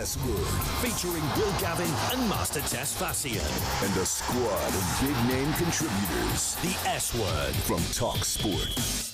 S-Word, featuring Gavin and Master Tesfatsion. And a squad of big-name contributors. The S-Word from talkSPORT.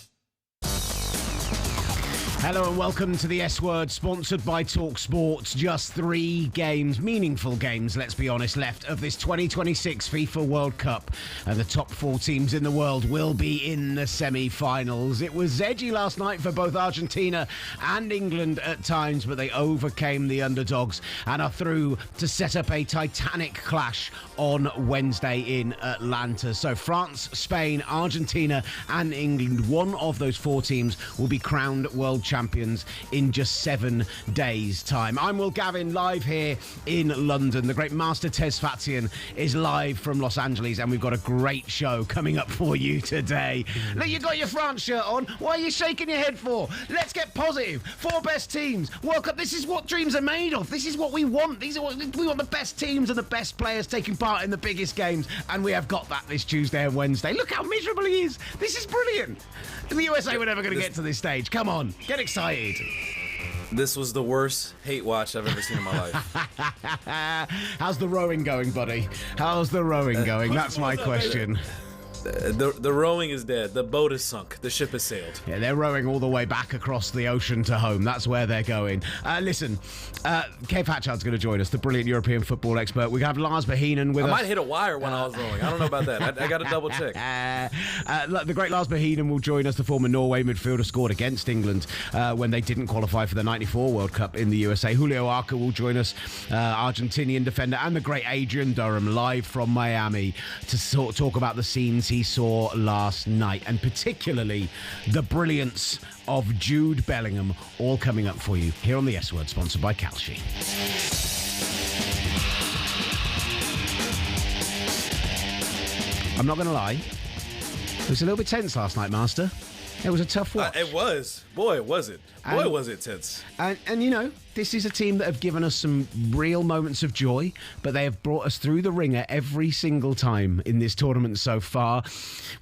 Hello and welcome to the S-Word, sponsored by talkSPORT. Just 3 games, meaningful games, let's be honest, left of this 2026 FIFA World Cup. And the top 4 teams in the world will be in the semi-finals. It was edgy last night for both Argentina and England at times, but they overcame the underdogs and are through to set up a titanic clash on Wednesday in Atlanta. So France, Spain, Argentina and England, one of those 4 teams will be crowned world champions in just 7 days' time. I'm Gavin, live here in London. The great Master Tesfatsion is live from Los Angeles, and we've got a great show coming up for you today. Look, you got your France shirt on. Why are you shaking your head for? Let's get positive. 4 best teams. World Cup. This is what dreams are made of. This is what we want. We want the best teams and the best players taking part in the biggest games, and we have got that this Tuesday and Wednesday. Look how miserable he is. This is brilliant. The USA were never going to get to this stage. Come on, get excited. This was the worst hate watch I've ever seen in my life. How's the rowing going, buddy? How's the rowing going? That's my question. The rowing is dead. The boat is sunk. The ship has sailed. Yeah, they're rowing all the way back across the ocean to home. That's where they're going. Listen, Kevin Hatchard's going to join us, the brilliant European football expert. We have Lars Bohinen with us. I might hit a wire when I was rowing. I don't know about that. I got to double check. The great Lars Bohinen will join us. The former Norway midfielder scored against England when they didn't qualify for the '94 World Cup in the USA. Julio Arca will join us, Argentinian defender, and the great Adrian Durham live from Miami to talk about the scenes he saw last night, and particularly the brilliance of Jude Bellingham, all coming up for you here on the S-Word, sponsored by Calci. I'm not going to lie, it was a little bit tense last night, Master. It was a tough watch. It was. Boy, was it. Boy, was it tense. And you know, this is a team that have given us some real moments of joy, but they have brought us through the ringer every single time in this tournament so far.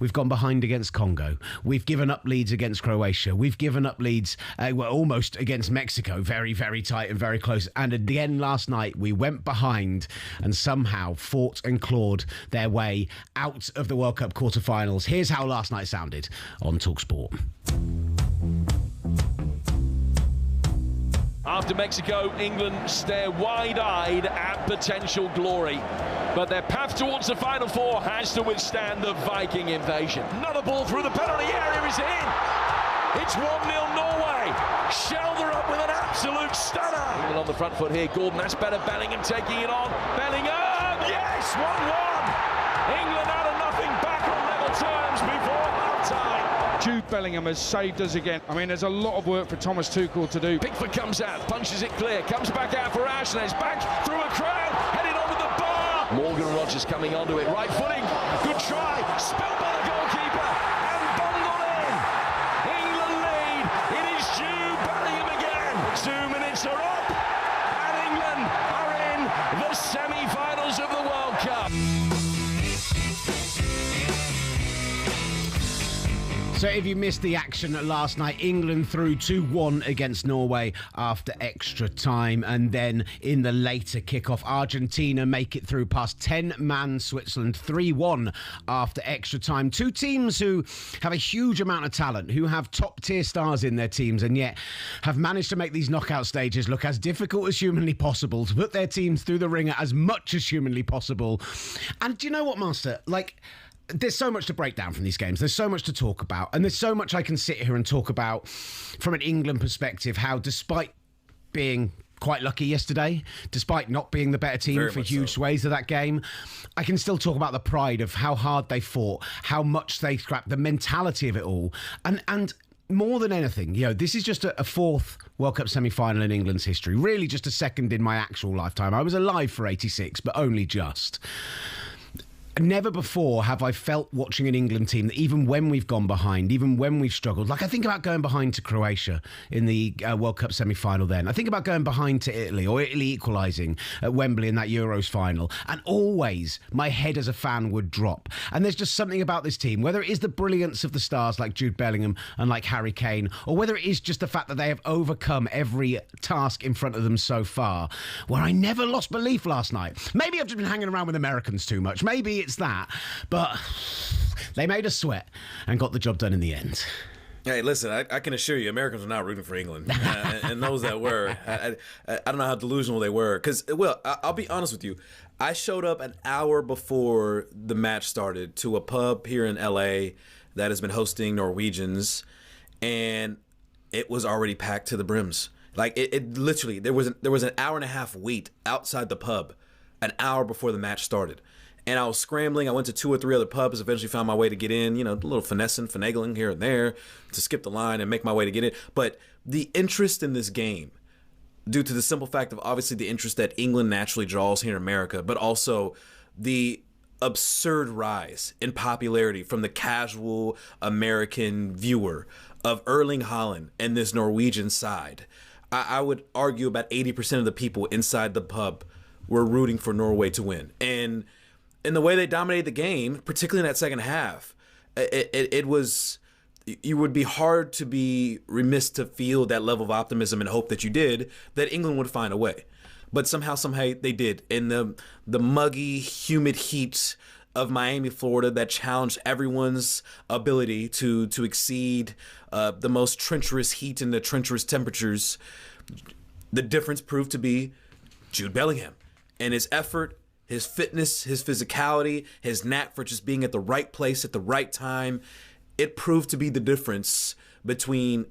We've gone behind against Congo. We've given up leads against Croatia. We've given up leads almost against Mexico. Very, very tight and very close. And again last night, we went behind and somehow fought and clawed their way out of the World Cup quarterfinals. Here's how last night sounded on talkSPORT. After Mexico, England stare wide-eyed at potential glory. But their path towards the Final Four has to withstand the Viking invasion. Another ball through the penalty area is in. It's 1-0 Norway. Shelter up with an absolute stunner. England on the front foot here. Gordon, that's better. Bellingham taking it on. Bellingham, yes, 1-1. England out of nothing, back on level terms before half-time. Jude Bellingham has saved us again. I mean, there's a lot of work for Thomas Tuchel to do. Pickford comes out, punches it clear, comes back out for Arsenal, back through a crowd, headed over the bar. Morgan Rogers coming onto it, right footing, good try, spilled by the goalkeeper, and bundled in. England lead, it is Jude Bellingham again. 2 minutes are up, and England are in the semi-finals of the World Cup. So if you missed the action last night, England threw 2-1 against Norway after extra time. And then in the later kickoff, Argentina make it through past 10-man Switzerland 3-1 after extra time. 2 teams who have a huge amount of talent, who have top-tier stars in their teams, and yet have managed to make these knockout stages look as difficult as humanly possible, to put their teams through the ringer as much as humanly possible. And do you know what, Master? There's so much to break down from these games. There's so much to talk about. And there's so much I can sit here and talk about from an England perspective, how despite being quite lucky yesterday, despite not being the better team for huge swathes of that game, I can still talk about the pride of how hard they fought, how much they scrapped, the mentality of it all. And more than anything, you know, this is just a 4th World Cup semi-final in England's history. Really just a 2nd in my actual lifetime. I was alive for 86, but only just. Never before have I felt watching an England team that even when we've gone behind, even when we've struggled, like I think about going behind to Croatia in the World Cup semi-final then. I think about going behind to Italy or Italy equalising at Wembley in that Euros final. And always my head as a fan would drop. And there's just something about this team, whether it is the brilliance of the stars like Jude Bellingham and like Harry Kane, or whether it is just the fact that they have overcome every task in front of them so far, where I never lost belief last night. Maybe I've just been hanging around with Americans too much. Maybe it's that. But they made us sweat and got the job done in the end. Hey, listen, I can assure you, Americans were not rooting for England. And those that were, I don't know how delusional they were. Because, well, I'll be honest with you. I showed up an hour before the match started to a pub here in L.A. that has been hosting Norwegians, and it was already packed to the brims. Like, it literally, there was an hour and a half wait outside the pub an hour before the match started. And I was scrambling. I went to 2 or 3 other pubs, eventually found my way to get in, a little finagling here and there to skip the line and make my way to get in. But the interest in this game, due to the simple fact of obviously the interest that England naturally draws here in America, but also the absurd rise in popularity from the casual American viewer of Erling Haaland and this Norwegian side, I would argue about 80% of the people inside the pub were rooting for Norway to win. And in the way they dominated the game, particularly in that second half, it was, you would be hard to be remiss to feel that level of optimism and hope that you did, that England would find a way. But somehow they did. In the muggy, humid heat of Miami, Florida, that challenged everyone's ability to exceed the most treacherous heat and the treacherous temperatures, the difference proved to be Jude Bellingham and his effort, his fitness, his physicality, his knack for just being at the right place at the right time. It proved to be the difference between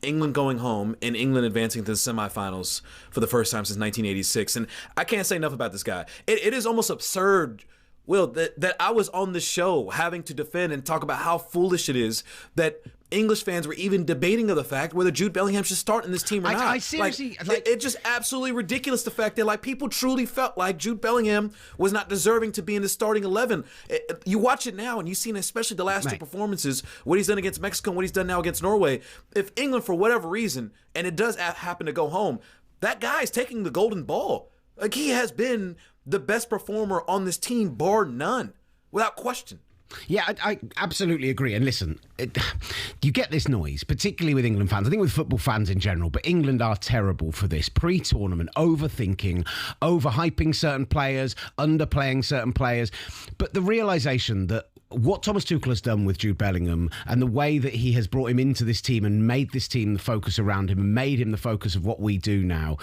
England going home and England advancing to the semifinals for the first time since 1986. And I can't say enough about this guy. It is almost absurd, Will, that I was on the show having to defend and talk about how foolish it is that English fans were even debating of the fact whether Jude Bellingham should start in this team or not. I seriously... It's just absolutely ridiculous, the fact that people truly felt like Jude Bellingham was not deserving to be in the starting 11. You watch it now, and you've seen especially the last 2 performances, what he's done against Mexico and what he's done now against Norway. If England, for whatever reason, and it does happen to go home, that guy is taking the golden ball. Like, he has been the best performer on this team, bar none, without question. Yeah, I absolutely agree. And listen, you get this noise, particularly with England fans. I think with football fans in general, but England are terrible for this. Pre-tournament, overthinking, overhyping certain players, underplaying certain players. But the realisation that what Thomas Tuchel has done with Jude Bellingham and the way that he has brought him into this team and made this team the focus around him and made him the focus of what we do now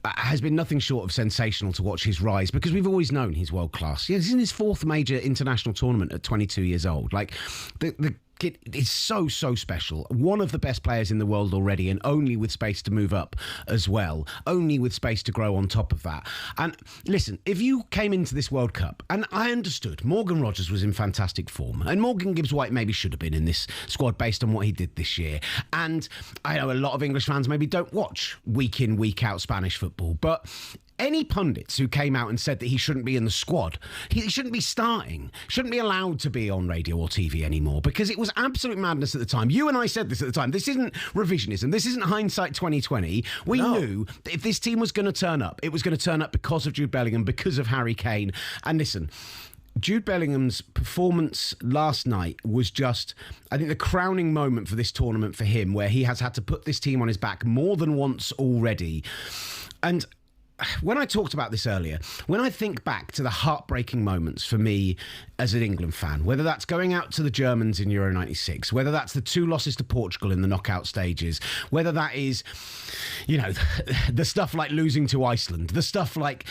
has been nothing short of sensational to watch his rise, because we've always known he's world class. Yeah, he's in his 4th major international tournament at 22 years old. Like, the kid is so special. One of the best players in the world already, and only with space to move up as well. Only with space to grow on top of that. And listen, if you came into this World Cup, and I understood Morgan Rogers was in fantastic form, and Morgan Gibbs-White maybe should have been in this squad based on what he did this year. And I know a lot of English fans maybe don't watch week in, week out Spanish football, but any pundits who came out and said that he shouldn't be in the squad, he shouldn't be starting, shouldn't be allowed to be on radio or TV anymore, because it was absolute madness at the time. You and I said this at the time. This isn't revisionism. This isn't hindsight 2020. We knew that if this team was going to turn up, it was going to turn up because of Jude Bellingham, because of Harry Kane. And listen, Jude Bellingham's performance last night was just, I think, the crowning moment for this tournament for him, where he has had to put this team on his back more than once already. And when I talked about this earlier, when I think back to the heartbreaking moments for me as an England fan, whether that's going out to the Germans in Euro 96, whether that's the 2 losses to Portugal in the knockout stages, whether that is, the stuff like losing to Iceland, the stuff like,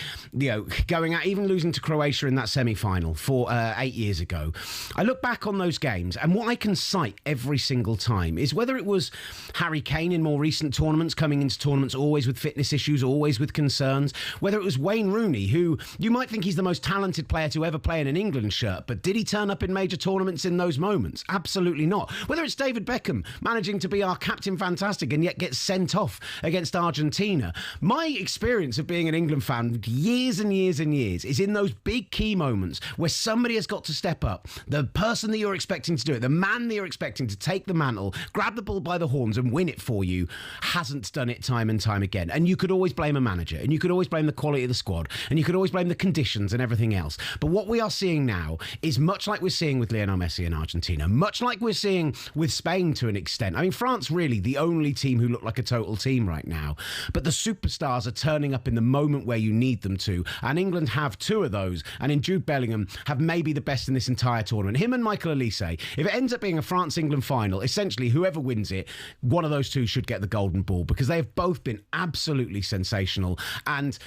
going out, even losing to Croatia in that semi-final 8 years ago. I look back on those games, and what I can cite every single time is whether it was Harry Kane in more recent tournaments, coming into tournaments always with fitness issues, always with concerns, turns, whether it was Wayne Rooney, who you might think he's the most talented player to ever play in an England shirt, but did he turn up in major tournaments in those moments? Absolutely not. Whether it's David Beckham managing to be our captain fantastic and yet get sent off against Argentina. My experience of being an England fan years and years and years is in those big key moments where somebody has got to step up. The person that you're expecting to do it, the man that you're expecting to take the mantle, grab the ball by the horns and win it for you, hasn't done it time and time again. And you could always blame a manager, and you could always blame the quality of the squad, and you could always blame the conditions and everything else. But what we are seeing now is much like we're seeing with Lionel Messi in Argentina, much like we're seeing with Spain to an extent. I mean, France really the only team who look like a total team right now. But the superstars are turning up in the moment where you need them to. And England have two of those. And in Jude Bellingham, have maybe the best in this entire tournament. Him and Michael Elise. If it ends up being a France-England final, essentially whoever wins it, one of those two should get the golden ball, because they have both been absolutely sensational. And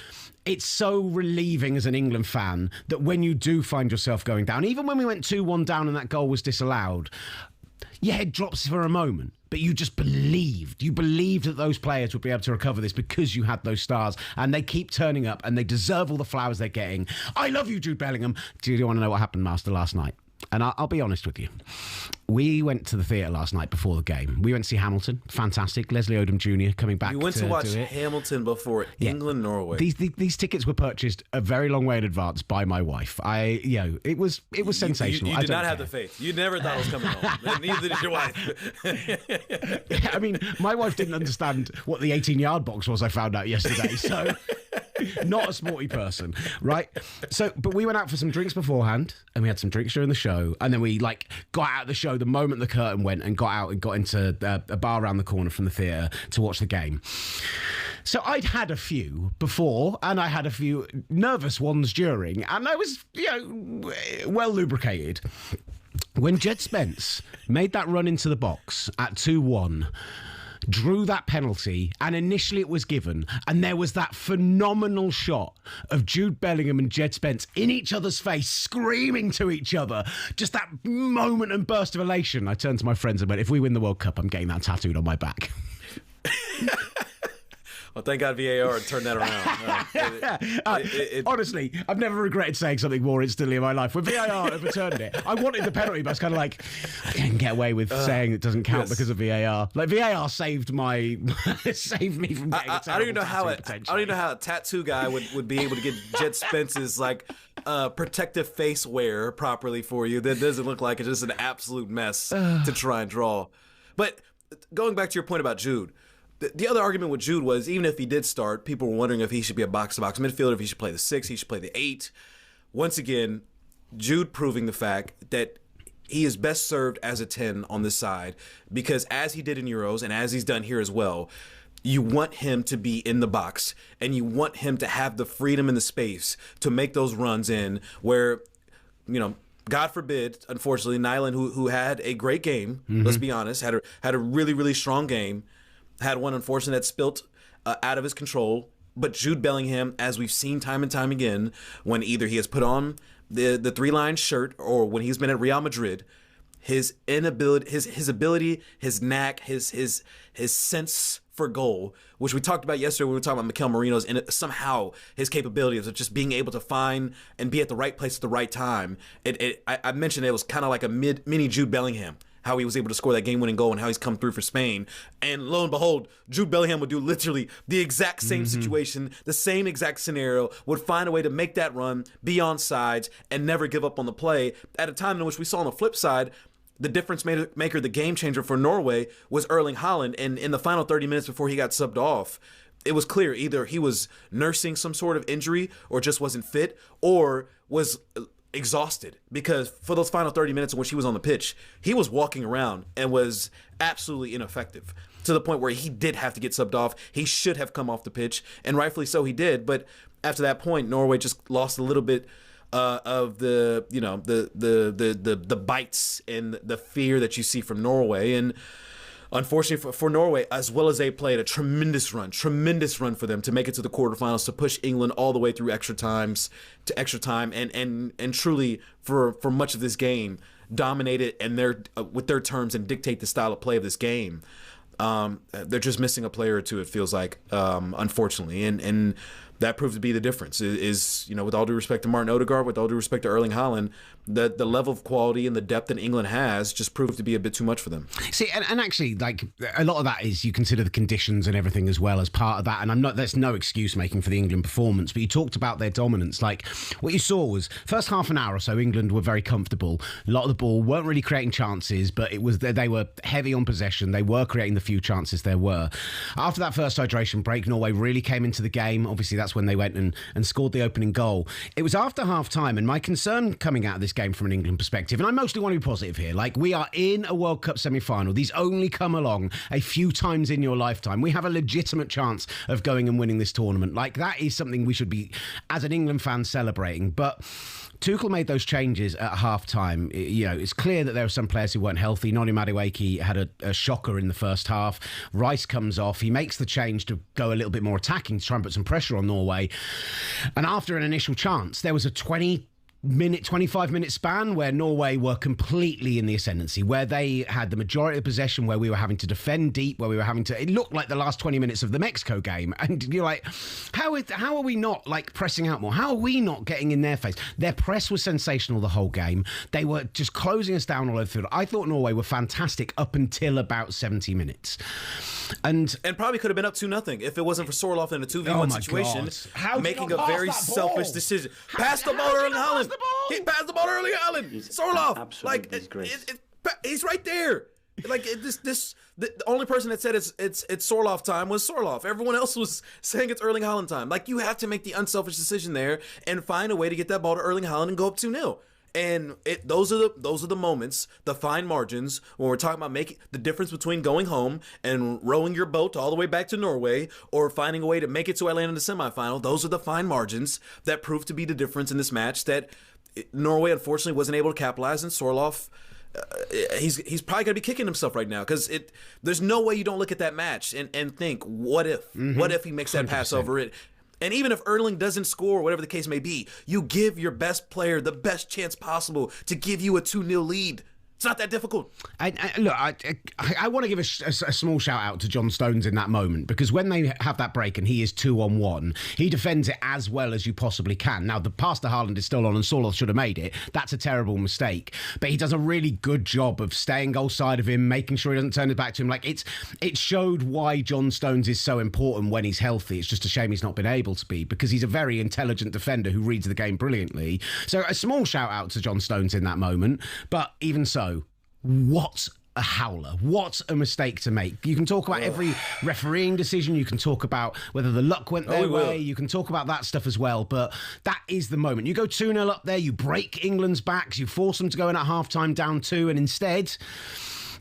it's so relieving as an England fan that when you do find yourself going down, even when we went 2-1 down and that goal was disallowed, your head drops for a moment. But you just believed. You believed that those players would be able to recover this because you had those stars. And they keep turning up and they deserve all the flowers they're getting. I love you, Jude Bellingham. Do you want to know what happened, Master, last night? And I'll be honest with you. We went to the theatre last night before the game. We went to see Hamilton. Fantastic. Leslie Odom Jr. coming back. You went to watch Hamilton before England, Norway. These tickets were purchased a very long way in advance by my wife. It was sensational. You did not have the faith. You never thought it was coming home. Neither did your wife. I mean, my wife didn't understand what the 18-yard box was, I found out yesterday. So... not a sporty person, right? So, but we went out for some drinks beforehand, and we had some drinks during the show, and then we got out of the show the moment the curtain went, and got out and got into a bar around the corner from the theatre to watch the game. So I'd had a few before, and I had a few nervous ones during, and I was, well lubricated. When Jed Spence made that run into the box at 2-1, drew that penalty, and initially it was given, and there was that phenomenal shot of Jude Bellingham and Jed Spence in each other's face, screaming to each other, just that moment and burst of elation. I turned to my friends and went, if we win the World Cup, I'm getting that tattooed on my back. Well, thank God VAR turned that around. Honestly, I've never regretted saying something more instantly in my life. When VAR overturned it, I wanted the penalty, but I was kind of like, I can get away with saying it doesn't count because of VAR. Like, VAR saved me from getting a I don't even know how a tattoo guy would be able to get Jed Spence's protective face wear properly for you. That doesn't look like it's just an absolute mess to try and draw. But going back to your point about Jude, the other argument with Jude was, even if he did start, people were wondering if he should be a box-to-box midfielder, if he should play the 6, he should play the 8. Once again, Jude proving the fact that he is best served as a 10 on this side, because as he did in Euros and as he's done here as well, you want him to be in the box, and you want him to have the freedom and the space to make those runs in where, God forbid, unfortunately, Nyland, who had a great game, let's be honest, had a really, really strong game, had one, unfortunately, that spilt out of his control. But Jude Bellingham, as we've seen time and time again, when either he has put on the three-line shirt or when he's been at Real Madrid, his inability, his ability, his knack, his sense for goal, which we talked about yesterday when we were talking about Mikel Merino's, and somehow his capabilities of just being able to find and be at the right place at the right time. I mentioned it was kind of like a mini Jude Bellingham, how he was able to score that game-winning goal and how he's come through for Spain. And lo and behold, Jude Bellingham would do literally the exact same situation, the same exact scenario, would find a way to make that run, be on sides, and never give up on the play. At a time in which we saw on the flip side, the difference maker, the game changer for Norway was Erling Haaland. And in the final 30 minutes before he got subbed off, it was clear either he was nursing some sort of injury or just wasn't fit or was exhausted, because for those final 30 minutes in which he was on the pitch, he was walking around and was absolutely ineffective, to the point where he did have to get subbed off. He should have come off the pitch, and rightfully so he did. But after that point, Norway just lost a little bit of the bites and the fear that you see from Norway. And unfortunately for Norway, as well as they played a tremendous run for them to make it to the quarterfinals, to push England all the way through extra time, and truly for much of this game dominated and with their terms and dictate the style of play of this game. They're just missing a player or two, it feels like, unfortunately. And that proved to be the difference. Is with all due respect to Martin Odegaard, with all due respect to Erling Haaland, the level of quality and the depth that England has just proved to be a bit too much for them. See, and actually, like, a lot of that is you consider the conditions and everything as well as part of that. And there's no excuse making for the England performance, but you talked about their dominance. Like, what you saw was first half an hour or so, England were very comfortable. A lot of the ball, weren't really creating chances, but they were heavy on possession. They were creating the few chances there were. After that first hydration break, Norway really came into the game. Obviously, that's when they went and scored the opening goal. It was after half time, and my concern coming out of this game from an England perspective, and I mostly want to be positive here, like, we are in a World Cup semi-final. These only come along a few times in your lifetime. We have a legitimate chance of going and winning this tournament. Like, that is something we should be, as an England fan, celebrating. But Tuchel made those changes at half-time. It's clear that there are some players who weren't healthy. Noni Madueke had a shocker in the first half. Rice comes off. He makes the change to go a little bit more attacking to try and put some pressure on Norway. And after an initial chance, there was a 25-minute span where Norway were completely in the ascendancy, where they had the majority of the possession, where we were having to defend deep, where we were having to... It looked like the last 20 minutes of the Mexico game. And you're like, how are we not, like, pressing out more? How are we not getting in their face? Their press was sensational the whole game. They were just closing us down all over the field. I thought Norway were fantastic up until about 70 minutes. And probably could have been up 2-0 if it wasn't for Sorloth in a 2v1 situation, making a very selfish decision. Pass the ball to Erling Haaland. He passed the ball to Erling Haaland. Sorloth, like, he's right there. Like, the only person that said it's Sorloth time was Sorloth. Everyone else was saying it's Erling Haaland time. Like, you have to make the unselfish decision there and find a way to get that ball to Erling Haaland and go up 2-0. And those are the moments, the fine margins, when we're talking about making the difference between going home and rowing your boat all the way back to Norway or finding a way to make it to Atlanta in the semifinal. Those are the fine margins that prove to be the difference in this match that Norway unfortunately wasn't able to capitalize. And Sorloth, he's probably going to be kicking himself right now because there's no way you don't look at that match and think, what if? Mm-hmm. What if he makes that 100%. Pass over it? And even if Erling doesn't score, whatever the case may be, you give your best player the best chance possible to give you a 2-0 lead. It's not that difficult. I want to give a small shout out to John Stones in that moment, because when they have that break and he is 2-on-1, he defends it as well as you possibly can. Now, the pass to Haaland is still on and Sorloth should have made it. That's a terrible mistake. But he does a really good job of staying goal side of him, making sure he doesn't turn it back to him. Like, it showed why John Stones is so important when he's healthy. It's just a shame he's not been able to be, because he's a very intelligent defender who reads the game brilliantly. So a small shout out to John Stones in that moment. But even so, what a howler. What a mistake to make. You can talk about every refereeing decision. You can talk about whether the luck went their way. You can talk about that stuff as well. But that is the moment. You go 2-0 up there, you break England's backs, you force them to go in at half-time down 2, and instead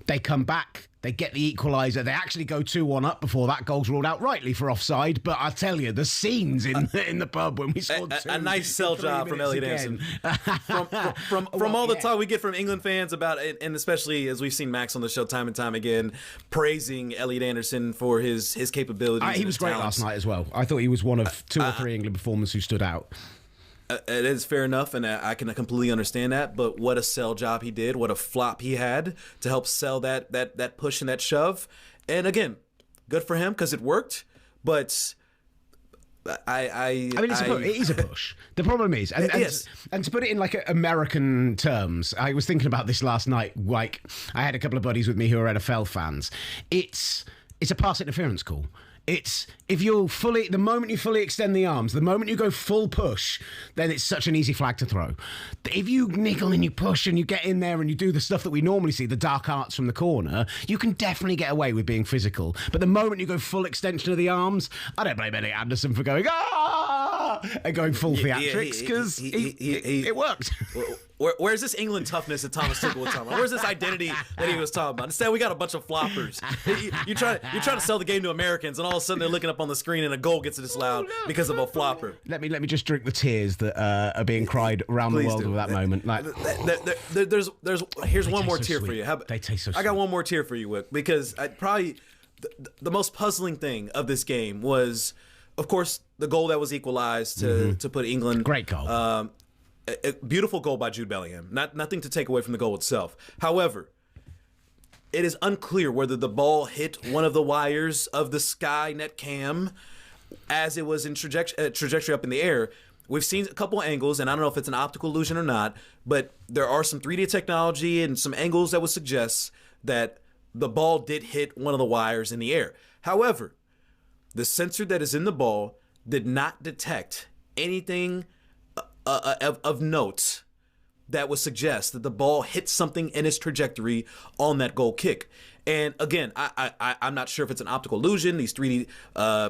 they come back. They get the equaliser. They actually go 2-1 up before that goal's ruled out rightly for offside. But I tell you, the scenes in the pub when we scored a nice sell job from Elliot Anderson. From all the talk we get from England fans about it, and especially as we've seen Max on the show time and time again, praising Elliot Anderson for his capabilities. He was great last night as well. I thought he was one of 2 or 3 England performers who stood out. It is fair enough, and I can completely understand that, but what a sell job he did, what a flop he had to help sell that push and that shove. And again, good for him because it worked, but it is a push. The problem is, and to put it in like American terms, I was thinking about this last night. Like, I had a couple of buddies with me who are NFL fans. It's a pass interference call. It's the moment you fully extend the arms, the moment you go full push, then it's such an easy flag to throw. If you niggle and you push and you get in there and you do the stuff that we normally see, the dark arts from the corner, you can definitely get away with being physical. But the moment you go full extension of the arms, I don't blame Elliot Anderson for going, and going full theatrics, because it worked. Where's this England toughness that Thomas Tuchel was talking about? Where's this identity that he was talking about? Instead, we got a bunch of floppers. You're trying to sell the game to Americans, and all of a sudden they're looking up on the screen and a goal gets disallowed because of a flopper. Let me just drink the tears that are being cried around the world over that moment. Like, here's one more tear for you. They taste so sweet. I got one more tear for you, Wick, because probably the most puzzling thing of this game was, of course, the goal that was equalized to put England. Great goal. A beautiful goal by Jude Bellingham. Nothing to take away from the goal itself. However, it is unclear whether the ball hit one of the wires of the Sky Net cam. as it was in trajectory up in the air. We've seen a couple angles, and I don't know if it's an optical illusion or not, but there are some 3D technology and some angles that would suggest that the ball did hit one of the wires in the air. However, the sensor that is in the ball did not detect anything of note that would suggest that the ball hit something in its trajectory on that goal kick. And again, I'm not sure if it's an optical illusion, these 3D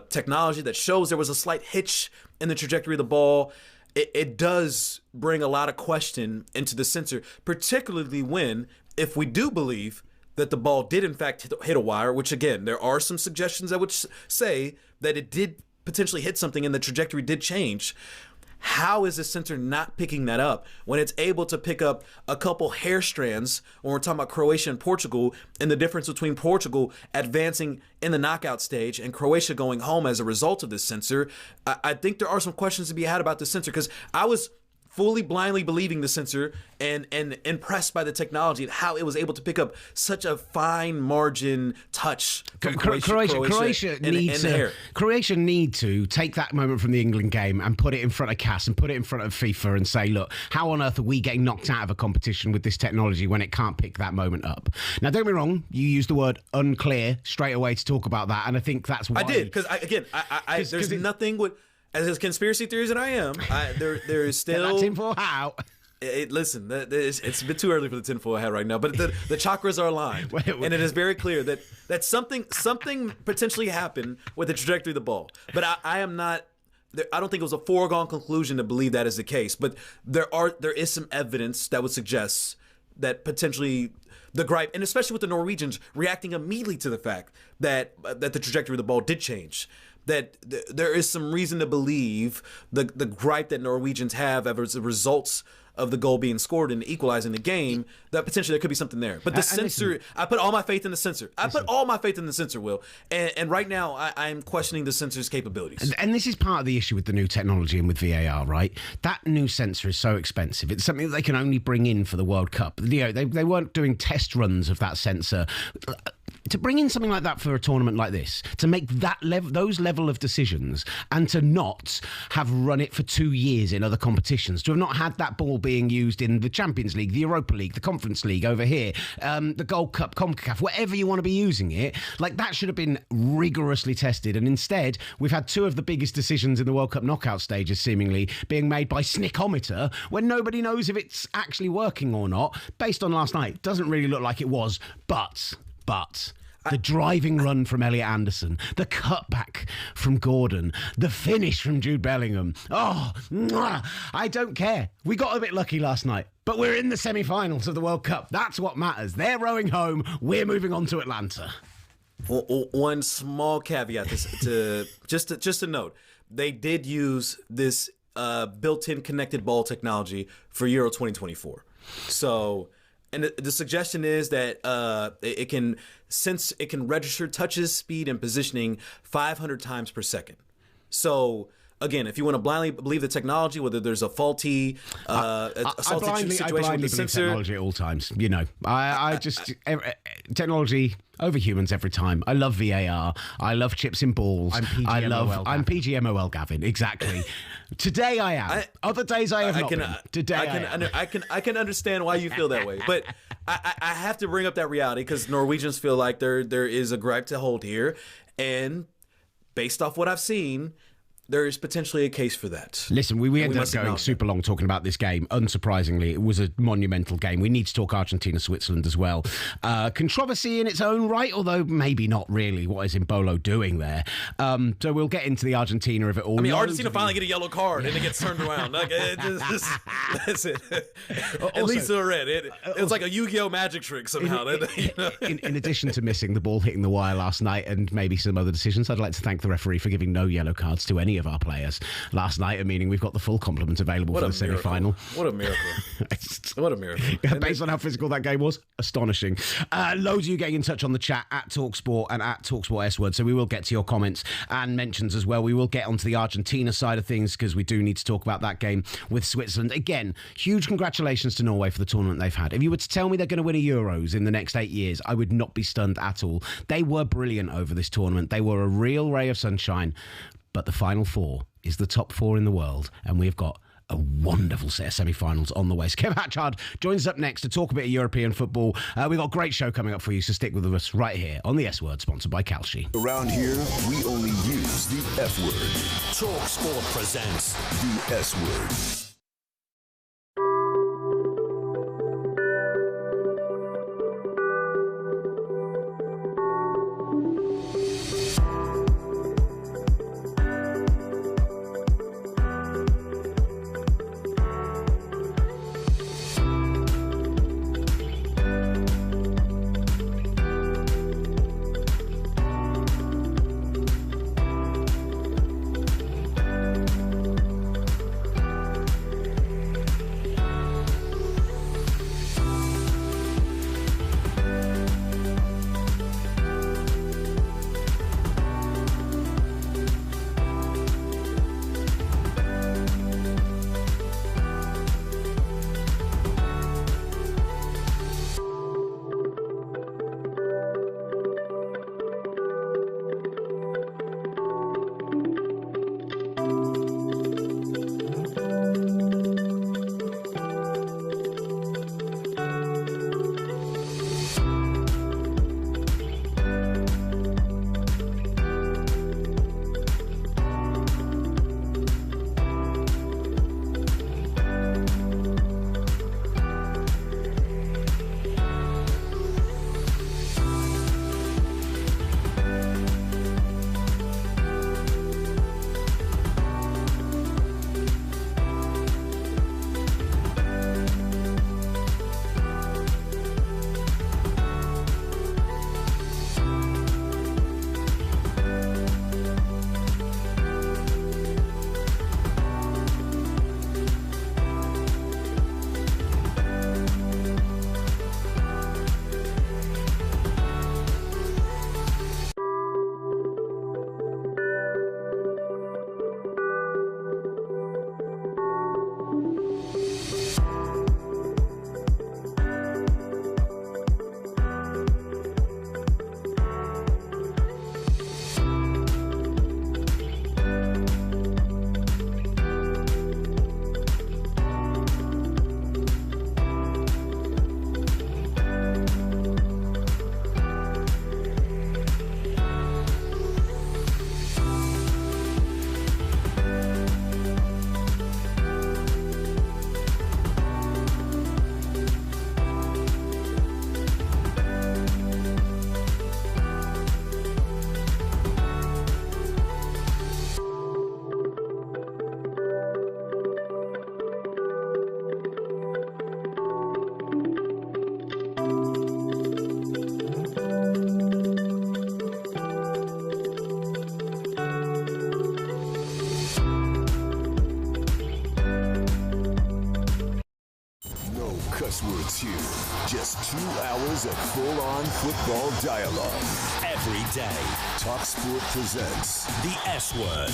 technology that shows there was a slight hitch in the trajectory of the ball. It does bring a lot of question into the sensor, particularly when, if we do believe that the ball did in fact hit a wire, which again, there are some suggestions that would say that it did potentially hit something and the trajectory did change. How is the sensor not picking that up when it's able to pick up a couple hair strands when we're talking about Croatia and Portugal, and the difference between Portugal advancing in the knockout stage and Croatia going home as a result of this sensor? I think there are some questions to be had about the sensor, because I was fully blindly believing the sensor and impressed by the technology of how it was able to pick up such a fine margin touch from Croatia need to take that moment from the England game and put it in front of CAS and put it in front of FIFA and say, look, how on earth are we getting knocked out of a competition with this technology when it can't pick that moment up? Now, don't get me wrong, you used the word unclear straight away to talk about that, and I think that's why. I did, because there's nothing with... As conspiracy theories that I am, there is still... Get that tinfoil hat. Listen, it's a bit too early for the tinfoil hat right now, but the chakras are aligned, and it is very clear that something potentially happened with the trajectory of the ball. But I am not... I don't think it was a foregone conclusion to believe that is the case, but there is some evidence that would suggest that potentially the gripe, and especially with the Norwegians reacting immediately to the fact that the trajectory of the ball did change, that there is some reason to believe the gripe that Norwegians have as a result of the goal being scored and equalizing the game, that potentially there could be something there. But the sensor, I put all my faith in the sensor. Will. And right now, I'm questioning the sensor's capabilities. And this is part of the issue with the new technology and with VAR, right? That new sensor is so expensive. It's something that they can only bring in for the World Cup. You know, they weren't doing test runs of that sensor. To bring in something like that for a tournament like this, to make that those level of decisions, and to not have run it for 2 years in other competitions, to have not had that ball being used in the Champions League, the Europa League, the Conference League over here, the Gold Cup, CONCACAF, whatever you want to be using it, like that should have been rigorously tested. And instead, we've had two of the biggest decisions in the World Cup knockout stages seemingly being made by snickometer when nobody knows if it's actually working or not. Based on last night, doesn't really look like it was, but the driving run from Elliot Anderson, the cutback from Gordon, the finish from Jude Bellingham. Oh, I don't care. We got a bit lucky last night, but we're in the semi-finals of the World Cup. That's what matters. They're rowing home. We're moving on to Atlanta. One small caveat to just a note. They did use this built-in connected ball technology for Euro 2024. So... And the suggestion is that it can register touches, speed, and positioning 500 times per second. So again, if you want to blindly believe the technology, whether there's a faulty situation with the sensor, technology at all times. You know, I just technology over humans every time. I love VAR. I love chips in balls. I'm PGMOL Gavin. Exactly. Today I am. Other days I have not been. Today I can understand why you feel that way, but I have to bring up that reality because Norwegians feel like there is a gripe to hold here, and based off what I've seen, there is potentially a case for that. Listen, we ended up going super long talking about this game. Unsurprisingly, it was a monumental game. We need to talk Argentina, Switzerland as well. Controversy in its own right, although maybe not really. What is Embolo doing there? So we'll get into the Argentina of it all. I mean, Argentina finally get a yellow card and it gets turned around. Like, that's it. At least they're red. It was like a Yu-Gi-Oh! Magic trick somehow. In addition to missing the ball hitting the wire last night and maybe some other decisions, I'd like to thank the referee for giving no yellow cards to any of our players last night, meaning we've got the full complement available for the semi-final. What a miracle. What a miracle. Based on how physical that game was, astonishing. Loads of you getting in touch on the chat at talkSPORT and at talkSPORT S-Word, so we will get to your comments and mentions as well. We will get onto the Argentina side of things because we do need to talk about that game with Switzerland. Again, huge congratulations to Norway for the tournament they've had. If you were to tell me they're going to win a Euros in the next 8 years, I would not be stunned at all. They were brilliant over this tournament. They were a real ray of sunshine. But the final four is the top four in the world, and we've got a wonderful set of semi-finals on the way. So Kevin Hatchard joins us up next to talk a bit of European football. We've got a great show coming up for you, so stick with us right here on the S Word, sponsored by Kalshi. Around here, we only use the F word. talkSPORT presents The S Word. Cuss words here. Just 2 hours of full-on football dialogue. every day. talkSPORT presents The S Word.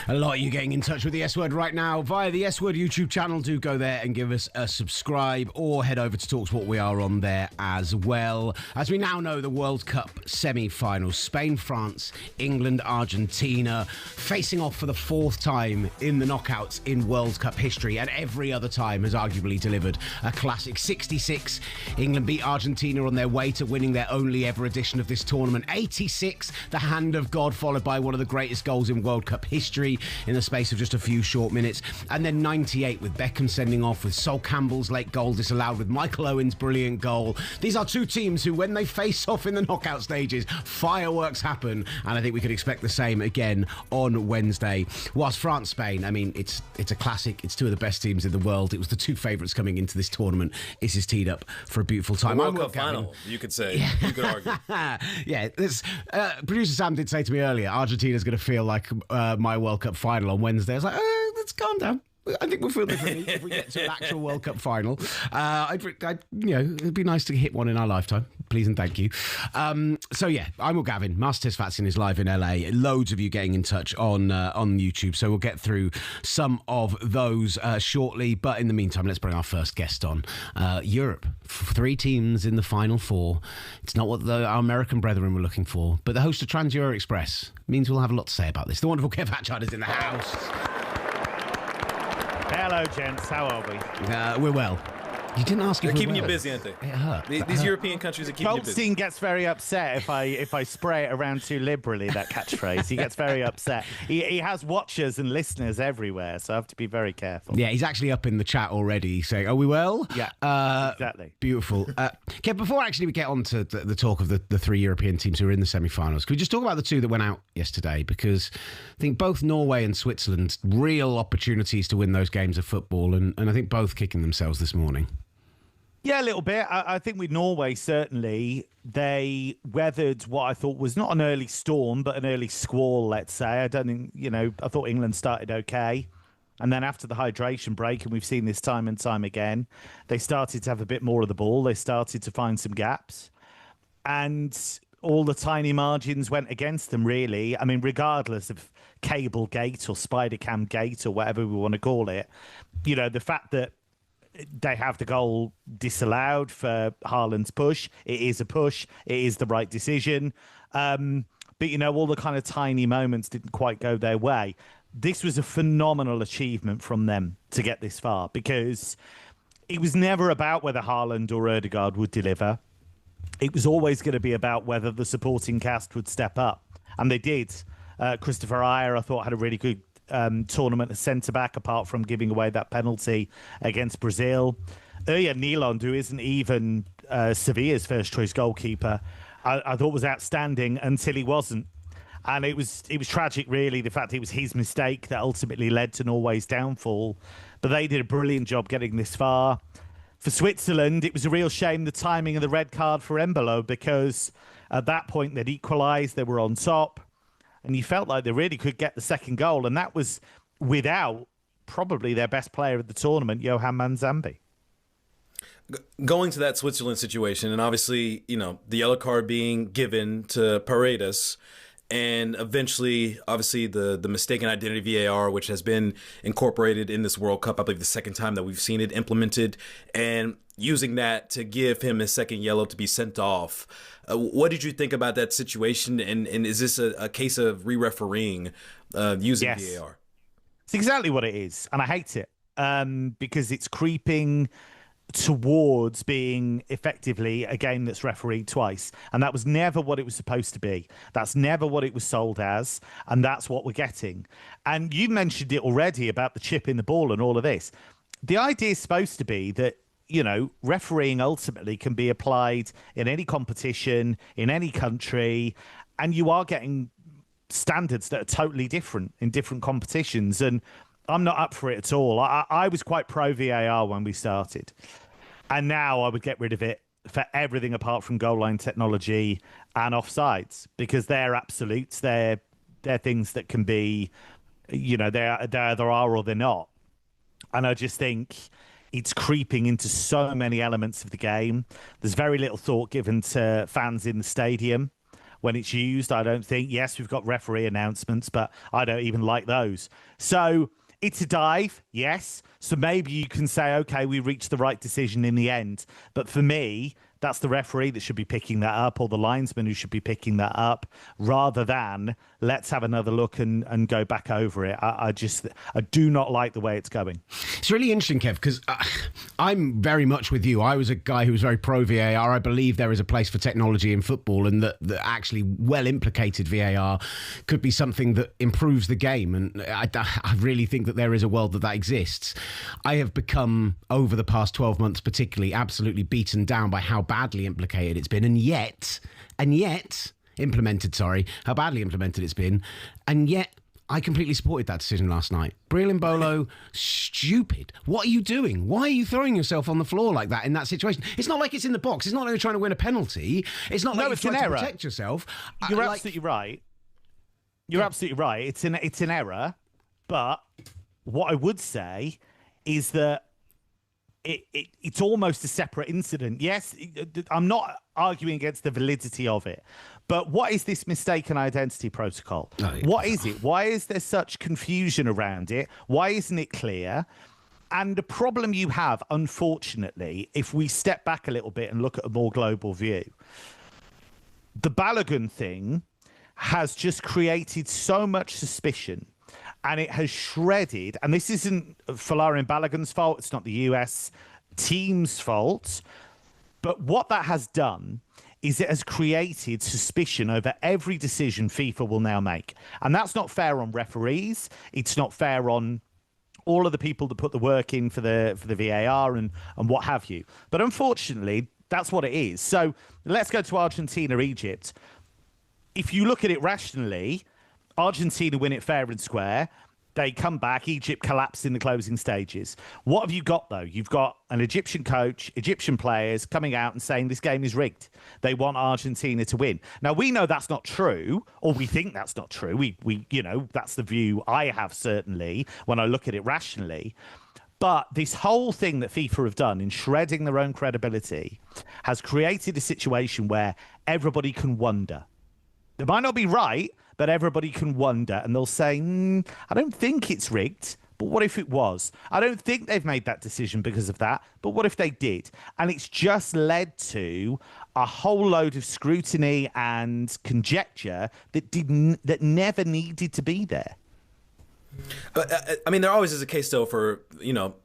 A lot of you getting in touch with the S Word right now via the S Word YouTube channel. Do go there and give us a subscribe, or head over to talkSPORT. We are on there as well. As we now know, the World Cup semi-finals, Spain, France, England, Argentina, facing off for the fourth time in the knockouts in World Cup history, and every other time has arguably delivered a classic. 66, England beat Argentina on their way to winning their only ever edition of this tournament. 86, the hand of God, followed by one of the greatest goals in World Cup history in the space of just a few short minutes. And then 98 with Beckham sending off, with Sol Campbell's late goal disallowed, with Michael Owen's brilliant goal. These are two teams who, when they face off in the knockout stages, fireworks happen, and I think we could expect the same again on Wednesday. Whilst France-Spain, I mean, it's a classic. It's two of the best teams in the world. It was the two favourites coming into this tournament. This is teed up for a beautiful time. A World Cup final, you could say. Yeah. You could argue. Yeah, producer Sam did say to me earlier, Argentina's going to feel like my World Cup final on Wednesday. I was like, let's calm down. I think we'll feel differently if we get to an actual World Cup final. It'd be nice to hit one in our lifetime. Please and thank you. So yeah, I'm with Gavin. Master Tesfatsion is live in LA. Loads of you getting in touch on YouTube. So we'll get through some of those shortly. But in the meantime, let's bring our first guest on. Europe, 3 teams in the final 4. It's not what our American brethren were looking for. But the host of Trans-Euro Express means we'll have a lot to say about this. The wonderful Kevin Hatchard is in the house. Hello, gents. How are we? We're well. You didn't ask if they're keeping you busy, aren't they? It hurt. These European countries are keeping you busy. Goldstein gets very upset if I spray it around too liberally, that catchphrase. He gets very upset. He has watchers and listeners everywhere, so I have to be very careful. Yeah, he's actually up in the chat already saying, are we well? Yeah, exactly. Beautiful. Kev, before actually we get on to the talk of the 3 European teams who are in the semi-finals, could we just talk about the 2 that went out yesterday? Because I think both Norway and Switzerland, real opportunities to win those games of football, and I think both kicking themselves this morning. Yeah, a little bit. I think with Norway, certainly, they weathered what I thought was not an early storm, but an early squall, let's say. I don't think, I thought England started okay. And then after the hydration break, and we've seen this time and time again, they started to have a bit more of the ball. They started to find some gaps. And all the tiny margins went against them, really. I mean, regardless of cable gate or spider cam gate or whatever we want to call it, the fact that they have the goal disallowed for Haaland's push. It is a push. It is the right decision. But, all the kind of tiny moments didn't quite go their way. This was a phenomenal achievement from them to get this far, because it was never about whether Haaland or Ødegaard would deliver. It was always going to be about whether the supporting cast would step up. And they did. Christopher Ajer, I thought, had a really good tournament as centre-back, apart from giving away that penalty against Brazil. Erling Haaland, who isn't even Sevilla's first-choice goalkeeper, I thought was outstanding until he wasn't. And it was tragic, really, the fact it was his mistake that ultimately led to Norway's downfall. But they did a brilliant job getting this far. For Switzerland, it was a real shame, the timing of the red card for Embolo, because at that point they'd equalised, they were on top. And you felt like they really could get the second goal. And that was without probably their best player of the tournament, Johan Manzambi. Going to that Switzerland situation, and obviously, the yellow card being given to Paredes, and eventually, obviously, the mistaken identity VAR, which has been incorporated in this World Cup, I believe the second time that we've seen it implemented, and using that to give him his second yellow to be sent off. What did you think about that situation? And is this a case of re-refereeing using VAR? It's exactly what it is. And I hate it because it's creeping towards being effectively a game that's refereed twice. And that was never what it was supposed to be. That's never what it was sold as. And that's what we're getting. And you mentioned it already about the chip in the ball and all of this. The idea is supposed to be that, refereeing ultimately can be applied in any competition, in any country, and you are getting standards that are totally different in different competitions. And I'm not up for it at all. I was quite pro VAR when we started, and now I would get rid of it for everything apart from goal line technology and offsides, because they're absolutes. They're things that can be, they either are or they're not. And I just think it's creeping into so many elements of the game. There's very little thought given to fans in the stadium when it's used. I don't think. Yes, we've got referee announcements, but I don't even like those. So it's a dive, yes. So maybe you can say, okay, we reached the right decision in the end. But for me, that's the referee that should be picking that up, or the linesman who should be picking that up, rather than let's have another look and go back over it. I do not like the way it's going. It's really interesting, Kev, because I'm very much with you. I was a guy who was very pro VAR. I believe there is a place for technology in football, and that actually well-implicated VAR could be something that improves the game. And I really think that there is a world that exists. I have become, over the past 12 months particularly, absolutely beaten down by how badly implicated it's been, and yet implemented, how badly implemented it's been, and yet I completely supported that decision last night. Breel Embolo, stupid. What are you doing? Why are you throwing yourself on the floor like that in that situation? It's not like it's in the box. It's not like you're trying to win a penalty. It's not like you're trying to protect yourself. You're absolutely right. You're absolutely right. It's an error, but what I would say is that it's almost a separate incident. Yes, I'm not arguing against the validity of it, but what is this mistaken identity protocol? What is it? Why is there such confusion around it? Why isn't it clear? And the problem you have, unfortunately, if we step back a little bit and look at a more global view, the Balogun thing has just created so much suspicion, and it has shredded, and this isn't Folarin Balogun's fault, it's not the US team's fault, but what that has done is it has created suspicion over every decision FIFA will now make. And that's not fair on referees, it's not fair on all of the people that put the work in for the VAR and what have you. But unfortunately, that's what it is. So let's go to Argentina, Egypt. If you look at it rationally, Argentina win it fair and square. They come back. Egypt collapsed in the closing stages. What have you got, though? You've got an Egyptian coach, Egyptian players coming out and saying this game is rigged. They want Argentina to win. Now, we know that's not true, or we think that's not true. We that's the view I have, certainly, when I look at it rationally. But this whole thing that FIFA have done in shredding their own credibility has created a situation where everybody can wonder. They might not be right, but everybody can wonder, and they'll say, I don't think it's rigged, but what if it was? I don't think they've made that decision because of that, but what if they did? And it's just led to a whole load of scrutiny and conjecture that never needed to be there. I mean, there always is a case, though, for,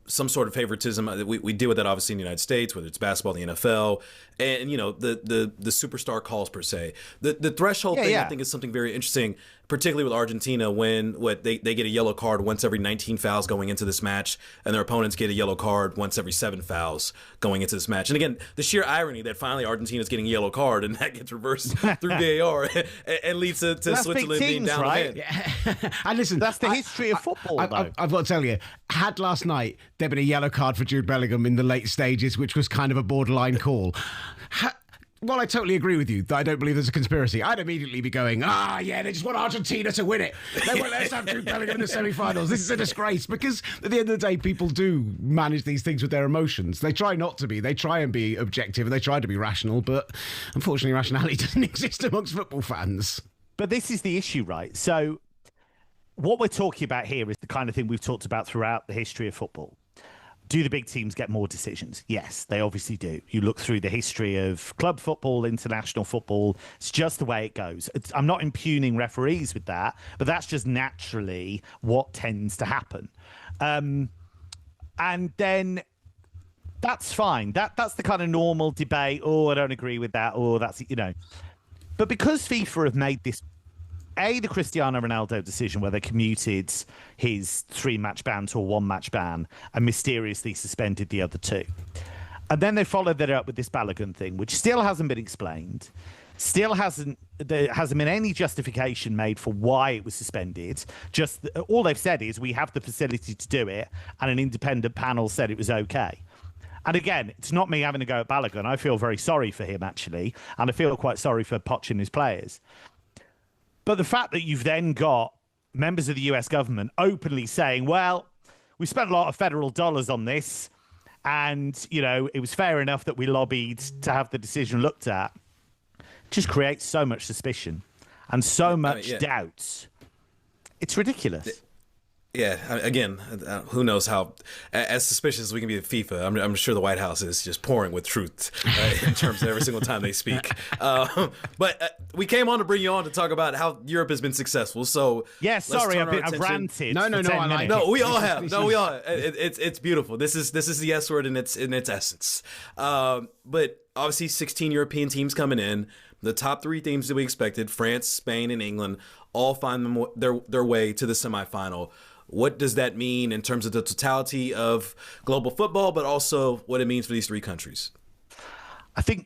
some sort of favoritism. We deal with that, obviously, in the United States, whether it's basketball, the NFL, and, the superstar calls, per se. The threshold thing, I think, is something very interesting, particularly with Argentina, when they get a yellow card once every 19 fouls going into this match, and their opponents get a yellow card once every 7 fouls going into this match. And again, the sheer irony that finally Argentina's getting a yellow card, and that gets reversed through VAR and leads to Switzerland being down right? Yeah. And listen, that's the history of football, though. I've got to tell you, had last night there been a yellow card for Jude Bellingham in the late stages, which was kind of a borderline call, well, I totally agree with you that I don't believe there's a conspiracy. I'd immediately be going, they just want Argentina to win it. They won't let us have Jude Bellingham in the semi-finals. This is a disgrace, because at the end of the day, people do manage these things with their emotions. They try not to be. They try and be objective, and they try to be rational, but unfortunately, rationality doesn't exist amongst football fans. But this is the issue, right? So what we're talking about here is the kind of thing we've talked about throughout the history of football. Do the big teams get more decisions? Yes, they obviously do. You look through the history of club football, international football, it's just the way it goes. I'm not impugning referees with that, but that's just naturally what tends to happen. And then that's fine. That's the kind of normal debate. Oh, I don't agree with that. Oh, that's, But because FIFA have made this, the Cristiano Ronaldo decision where they commuted his 3-match ban to a 1-match ban and mysteriously suspended the other 2. And then they followed that up with this Balogun thing, which still hasn't been explained. There hasn't been any justification made for why it was suspended. Just all they've said is we have the facility to do it, and an independent panel said it was okay. And again, it's not me having to go at Balogun. I feel very sorry for him, actually, and I feel quite sorry for Poch and his players. But the fact that you've then got members of the US government openly saying, well, we spent a lot of federal dollars on this, and, it was fair enough that we lobbied to have the decision looked at, just creates so much suspicion and so much doubt. It's ridiculous. Yeah, again, who knows how, as suspicious as we can be at FIFA, I'm sure the White House is just pouring with truth in terms of every single time they speak. But we came on to bring you on to talk about how Europe has been successful. So yeah, sorry, I've ranted. No, we all have. It's beautiful. This is the S word in its essence. But obviously, 16 European teams coming in. The top 3 teams that we expected, France, Spain, and England, all find their way to the semifinal. What does that mean in terms of the totality of global football, but also what it means for these 3 countries? I think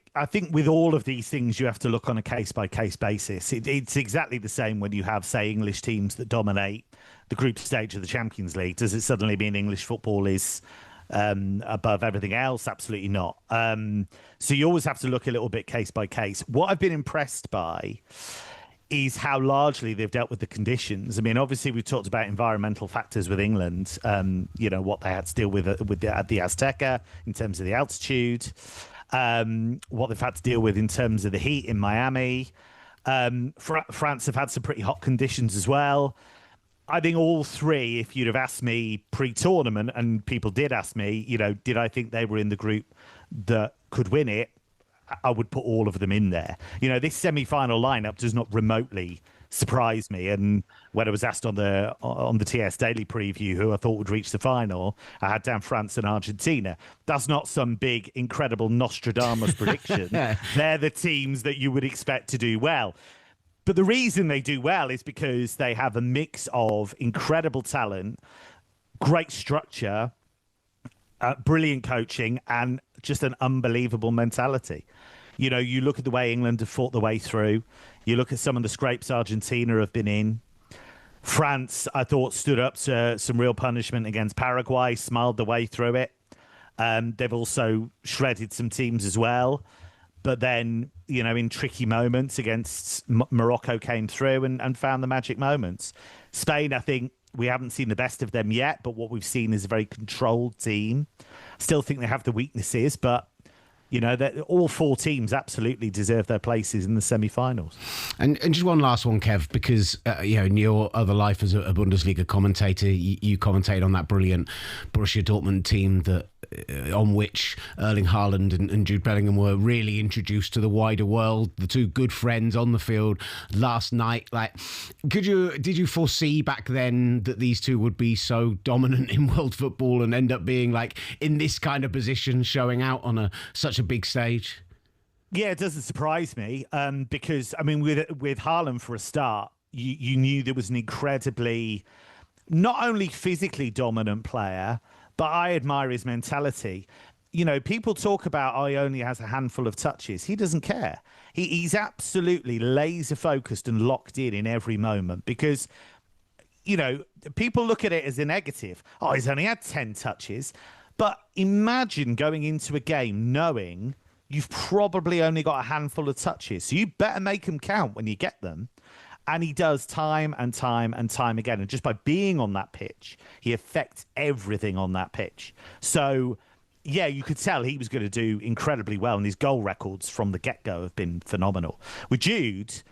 with all of these things, you have to look on a case-by-case basis. It's exactly the same when you have, say, English teams that dominate the group stage of the Champions League. Does it suddenly mean English football is above everything else? Absolutely not. So you always have to look a little bit case by case. What I've been impressed by is how largely they've dealt with the conditions. I mean, obviously, we've talked about environmental factors with England, what they had to deal with at the Azteca in terms of the altitude, what they've had to deal with in terms of the heat in Miami. France have had some pretty hot conditions as well. I think all three, if you'd have asked me pre-tournament, and people did ask me, did I think they were in the group that could win it, I would put all of them in there. This semi-final lineup does not remotely surprise me. And when I was asked on the TS Daily preview who I thought would reach the final, I had down France and Argentina. That's not some big, incredible Nostradamus prediction. They're the teams that you would expect to do well. But the reason they do well is because they have a mix of incredible talent, great structure, brilliant coaching, and just an unbelievable mentality. You look at the way England have fought the way through. You look at some of the scrapes Argentina have been in. France, I thought, stood up to some real punishment against Paraguay, smiled the way through it. They've also shredded some teams as well. But then, in tricky moments against Morocco came through and found the magic moments. Spain, I think we haven't seen the best of them yet, but what we've seen is a very controlled team. Still think they have the weaknesses, but all four teams absolutely deserve their places in the semi-finals. And just one last one, Kev, because in your other life as a Bundesliga commentator, you commentate on that brilliant Borussia Dortmund team that on which Erling Haaland and Jude Bellingham were really introduced to the wider world. The two good friends on the field last night. Did you foresee back then that these two would be so dominant in world football and end up being in this kind of position, showing out on such a big stage? Yeah, it doesn't surprise me because with Haaland for a start, you knew there was an incredibly, not only physically dominant player, but I admire his mentality. People talk about, he only has a handful of touches. He doesn't care. He's absolutely laser focused and locked in every moment because, people look at it as a negative. He's only had 10 touches. But imagine going into a game knowing you've probably only got a handful of touches. So you better make them count when you get them. And he does time and time and time again. And just by being on that pitch, he affects everything on that pitch. So, yeah, you could tell he was going to do incredibly well. And his goal records from the get-go have been phenomenal. With Jude,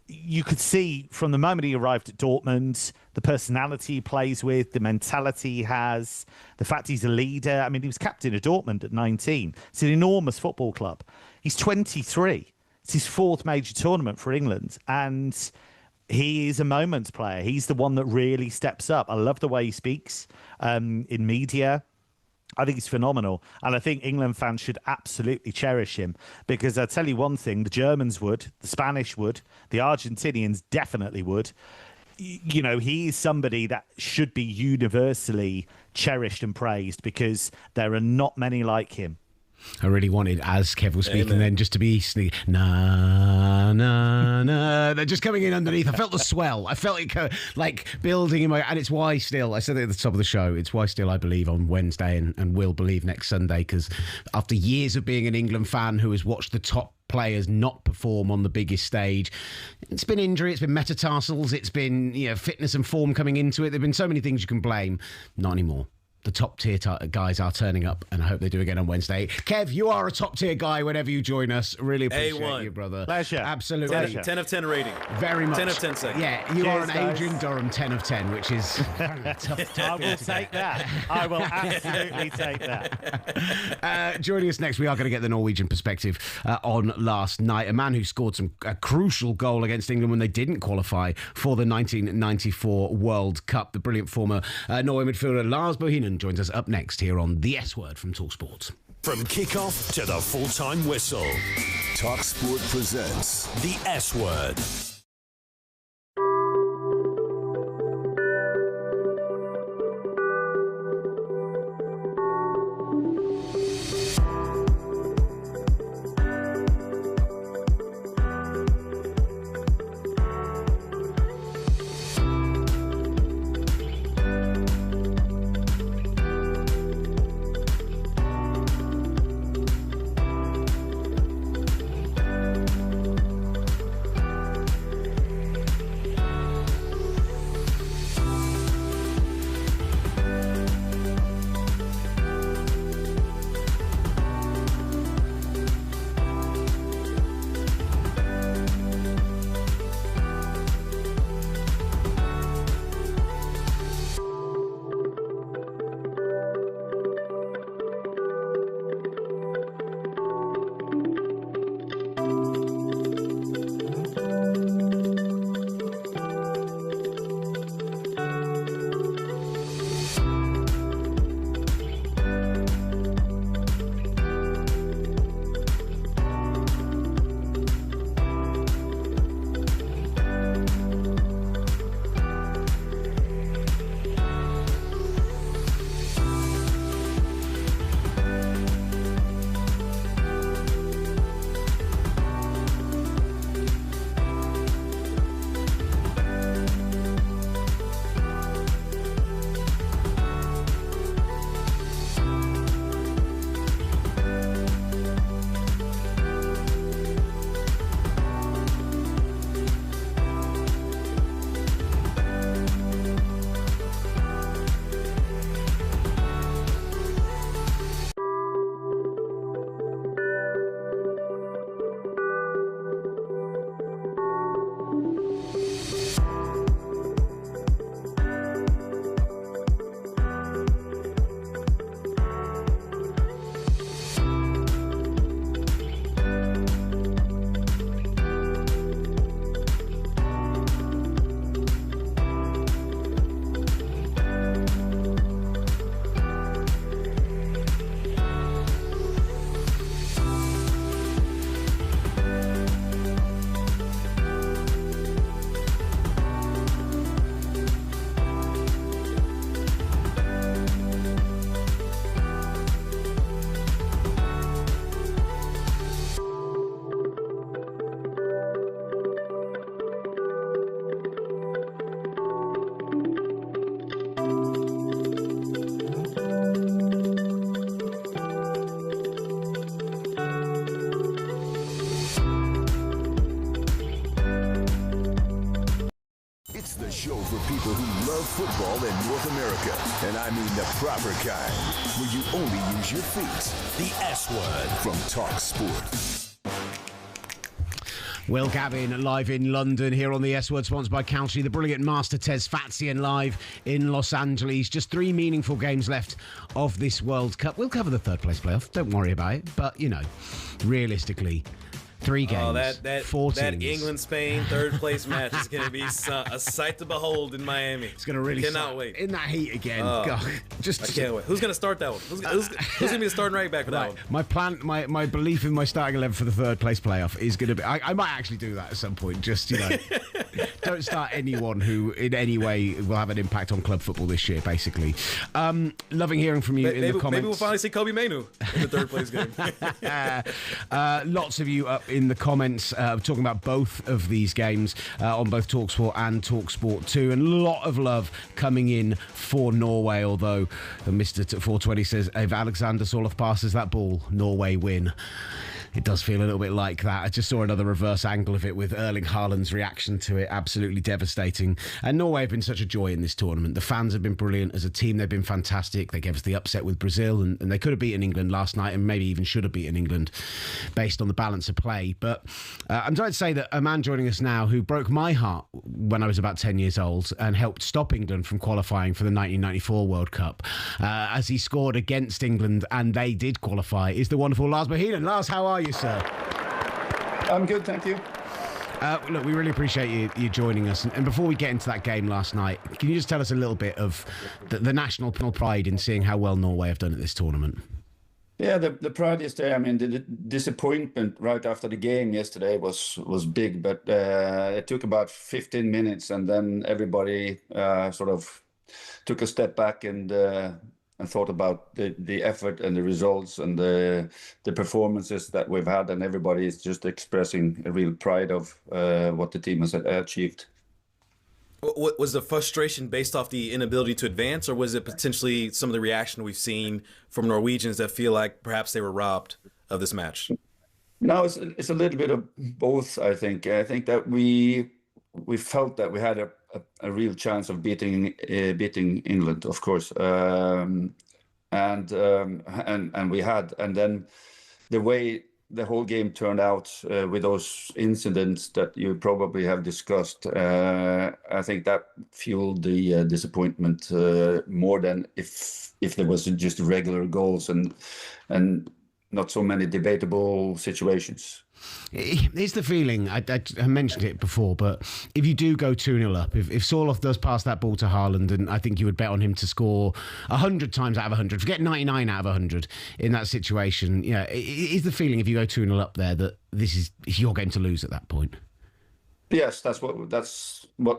you could see from the moment he arrived at Dortmund, the personality he plays with, the mentality he has, the fact he's a leader. He was captain of Dortmund at 19. It's an enormous football club. He's 23. It's his fourth major tournament for England. And he is a moments player. He's the one that really steps up. I love the way he speaks in media. I think he's phenomenal. And I think England fans should absolutely cherish him because I'll tell you one thing, the Germans would, the Spanish would, the Argentinians definitely would. He is somebody that should be universally cherished and praised because there are not many like him. I really wanted, as Kev was speaking then, just to be sneaky. Na, na, na. They're just coming in underneath. I felt the swell. I felt it building in my... And it's why still, I said it at the top of the show, it's why still I believe on Wednesday and will believe next Sunday, because after years of being an England fan who has watched the top players not perform on the biggest stage, it's been injury, it's been metatarsals, it's been fitness and form coming into it. There have been so many things you can blame. Not anymore. The top tier guys are turning up, and I hope they do again on Wednesday. Kev, you are a top tier guy whenever you join us. Really appreciate A1. you, brother. Pleasure. Absolutely. Pleasure. 10 of 10 rating. Very much. 10 of 10 seconds. Yeah, you are an Adrian Durham 10 of 10, which is tough. I will take that. I will absolutely take that. Joining us next, we are going to get the Norwegian perspective on last night. A man who scored a crucial goal against England when they didn't qualify for the 1994 World Cup. The brilliant former Norway midfielder Lars Bohinen joins us up next here on The S Word from talkSPORT. From kickoff to the full-time whistle, talkSPORT presents The S Word. the show for people who love football in North America. And I mean the proper kind, where you only use your feet. The S Word From talkSPORT. Will Gavin live in London here on the S Word, sponsored by Country. The brilliant Master Tesfatsion live in Los Angeles. Just 3 meaningful games left of this World Cup. We'll cover the third place playoff. Don't worry about it. But, you know, realistically, 3 games, that 4 that teams. England-Spain third-place match is going to be a sight to behold in Miami. It's going to really cannot wait. In that heat again. God, I can't wait. Who's going to start that one? Who's going to be the starting right back for that one? My belief in my starting 11 for the third place playoff is going to be... I might actually do that at some point. Just, you know, don't start anyone who in any way will have an impact on club football this year, basically. Loving hearing from you in the comments. Maybe we'll finally see Kobe Mainoo in the third place game. Lots of you up in the comments talking about both of these games on both talkSPORT and talkSPORT 2, and a lot of love coming in for Norway, although Mr. 420 says if Alexander Soloth passes that ball, Norway win. It does feel a little bit like that. I just saw another reverse angle of it with Erling Haaland's reaction to it. Absolutely devastating. And Norway have been such a joy in this tournament. The fans have been brilliant. As a team, they've been fantastic. They gave us the upset with Brazil, and they could have beaten England last night, and maybe even should have beaten England based on the balance of play. But I'm trying to say that a man joining us now who broke my heart when I was about 10 years old and helped stop England from qualifying for the 1994 World Cup as he scored against England and they did qualify is the wonderful Lars Bohinen. Lars, how are you, sir? I'm good, thank you. Look, we really appreciate you joining us. And before we get into that game last night, can you just tell us a little bit of the national pride in seeing how well Norway have done at this tournament? Yeah, the pride is there. I mean, the disappointment right after the game yesterday was big, but it took about 15 minutes, and then everybody sort of took a step back and thought about the effort and the results and the performances that we've had, and everybody is just expressing a real pride of what the team has achieved. Was the frustration based off the inability to advance, or was it potentially some of the reaction we've seen from Norwegians that feel like perhaps they were robbed of this match? No, it's a little bit of both, I think. I think that we felt that we had a real chance of beating England, of course, and we had, and then the way the whole game turned out with those incidents that you probably have discussed, I think that fueled the disappointment more than if there was just regular goals and not so many debatable situations. Here's the feeling, I mentioned it before, but if you do go 2-0 up, if Soloth does pass that ball to Haaland, and I think you would bet on him to score 100 times out of 100, forget 99 out of 100 in that situation, you know, is the feeling if you go 2-0 up there that this is your game to lose at that point? Yes, that's what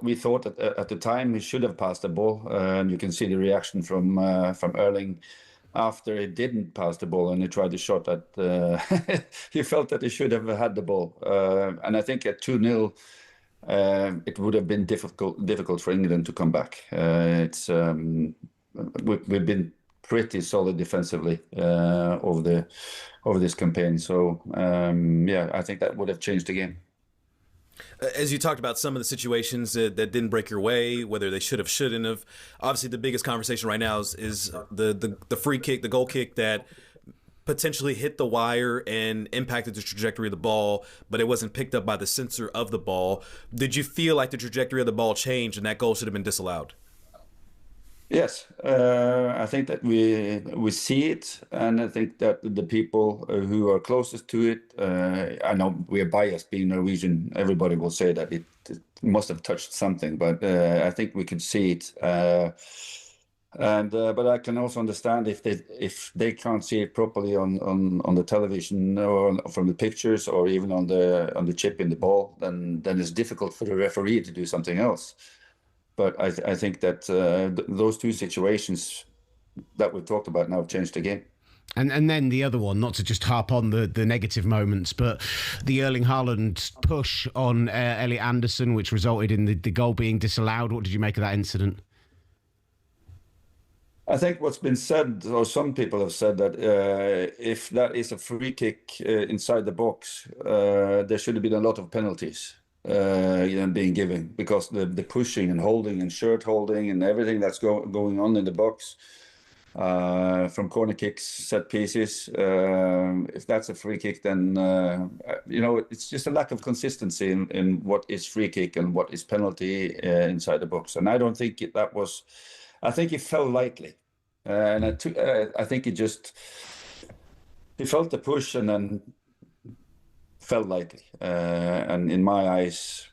we thought at the time. He should have passed the ball, and you can see the reaction from Erling after he didn't pass the ball and he tried the shot at he felt that he should have had the ball, and I think at 2-0 it would have been difficult for England to come back. We've been pretty solid defensively over this campaign, so I think that would have changed the game. As you talked about some of the situations that didn't break your way, whether they should have, shouldn't have, obviously the biggest conversation right now is the free kick, the goal kick that potentially hit the wire and impacted the trajectory of the ball, but it wasn't picked up by the sensor of the ball. Did you feel like the trajectory of the ball changed and that goal should have been disallowed? Yes, I think that we see it, and I think that the people who are closest to it, I know we are biased being Norwegian, everybody will say that it must have touched something, but I think we can see it. But I can also understand if they can't see it properly on the television or from the pictures or even on the chip in the ball, then it's difficult for the referee to do something else. But I think that those two situations that we've talked about now changed the game. And then the other one, not to just harp on the negative moments, but the Erling Haaland push on Elliot Anderson, which resulted in the goal being disallowed. What did you make of that incident? I think what's been said, or some people have said, that if that is a free kick inside the box, there should have been a lot of penalties. being given, because the pushing and holding and shirt holding and everything that's going on in the box, from corner kicks, set pieces. If that's a free kick, then it's just a lack of consistency in what is free kick and what is penalty inside the box. And I don't think that was. I think it fell lightly, and I think he felt the push and then fell lightly. And in my eyes,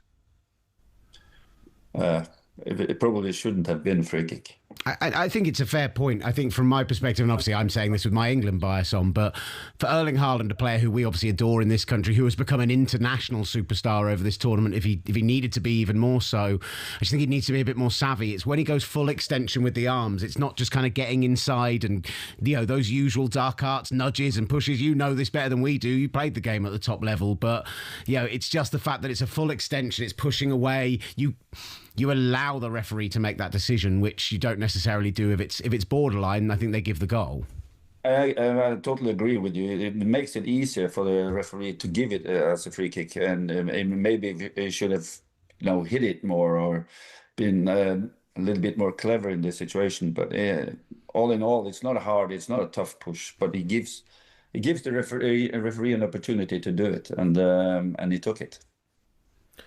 it probably shouldn't have been a free kick. I think it's a fair point. I think from my perspective, and obviously I'm saying this with my England bias on, but for Erling Haaland, a player who we obviously adore in this country, who has become an international superstar over this tournament, if he needed to be even more so, I just think he needs to be a bit more savvy. It's when he goes full extension with the arms. It's not just kind of getting inside and those usual dark arts, nudges and pushes. You know this better than we do. You played the game at the top level, but it's just the fact that it's a full extension. It's pushing away. You allow the referee to make that decision, which you don't necessarily do if it's borderline. I think they give the goal. I totally agree with you. It makes it easier for the referee to give it as a free kick, and maybe he should have hit it more or been a little bit more clever in this situation. But all in all, it's not it's not a tough push, but he gives the referee an opportunity to do it, and he took it.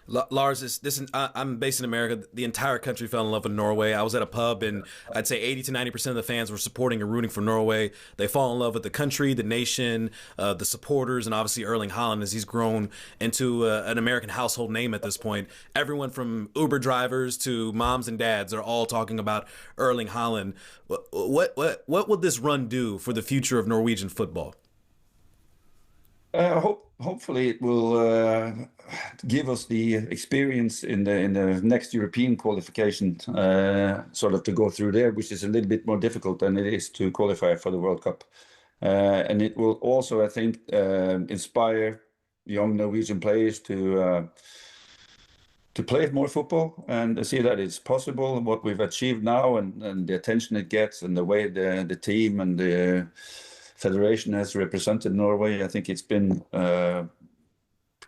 Lars, I'm based in America. The entire country fell in love with Norway. I was at a pub, and I'd say 80 to 90% of the fans were supporting and rooting for Norway. They fall in love with the country, the nation, the supporters, and obviously Erling Haaland, as he's grown into an American household name at this point. Everyone from Uber drivers to moms and dads are all talking about Erling Haaland. What will this run do for the future of Norwegian football? Hopefully it will give us the experience in the next European qualification, sort of to go through there, which is a little bit more difficult than it is to qualify for the World Cup. And it will also, I think, inspire young Norwegian players to play more football and see that it's possible, what we've achieved now, and the attention it gets, and the way the team and the federation has represented Norway. I think it's been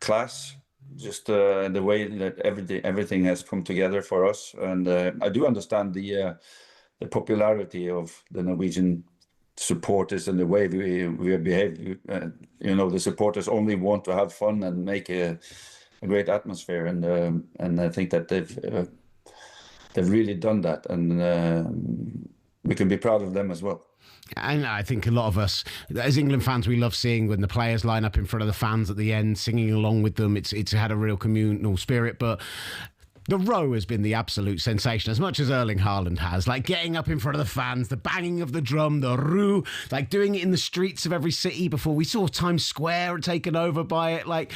class, just the way that everything has come together for us. And I do understand the popularity of the Norwegian supporters and the way we behave. The supporters only want to have fun and make a great atmosphere, and I think that they've really done that, and we can be proud of them as well. And I think a lot of us, as England fans, we love seeing when the players line up in front of the fans at the end, singing along with them. It's had a real communal spirit, but the row has been the absolute sensation, as much as Erling Haaland has. Like getting up in front of the fans, the banging of the drum, the roo, like doing it in the streets of every city before we saw Times Square taken over by it.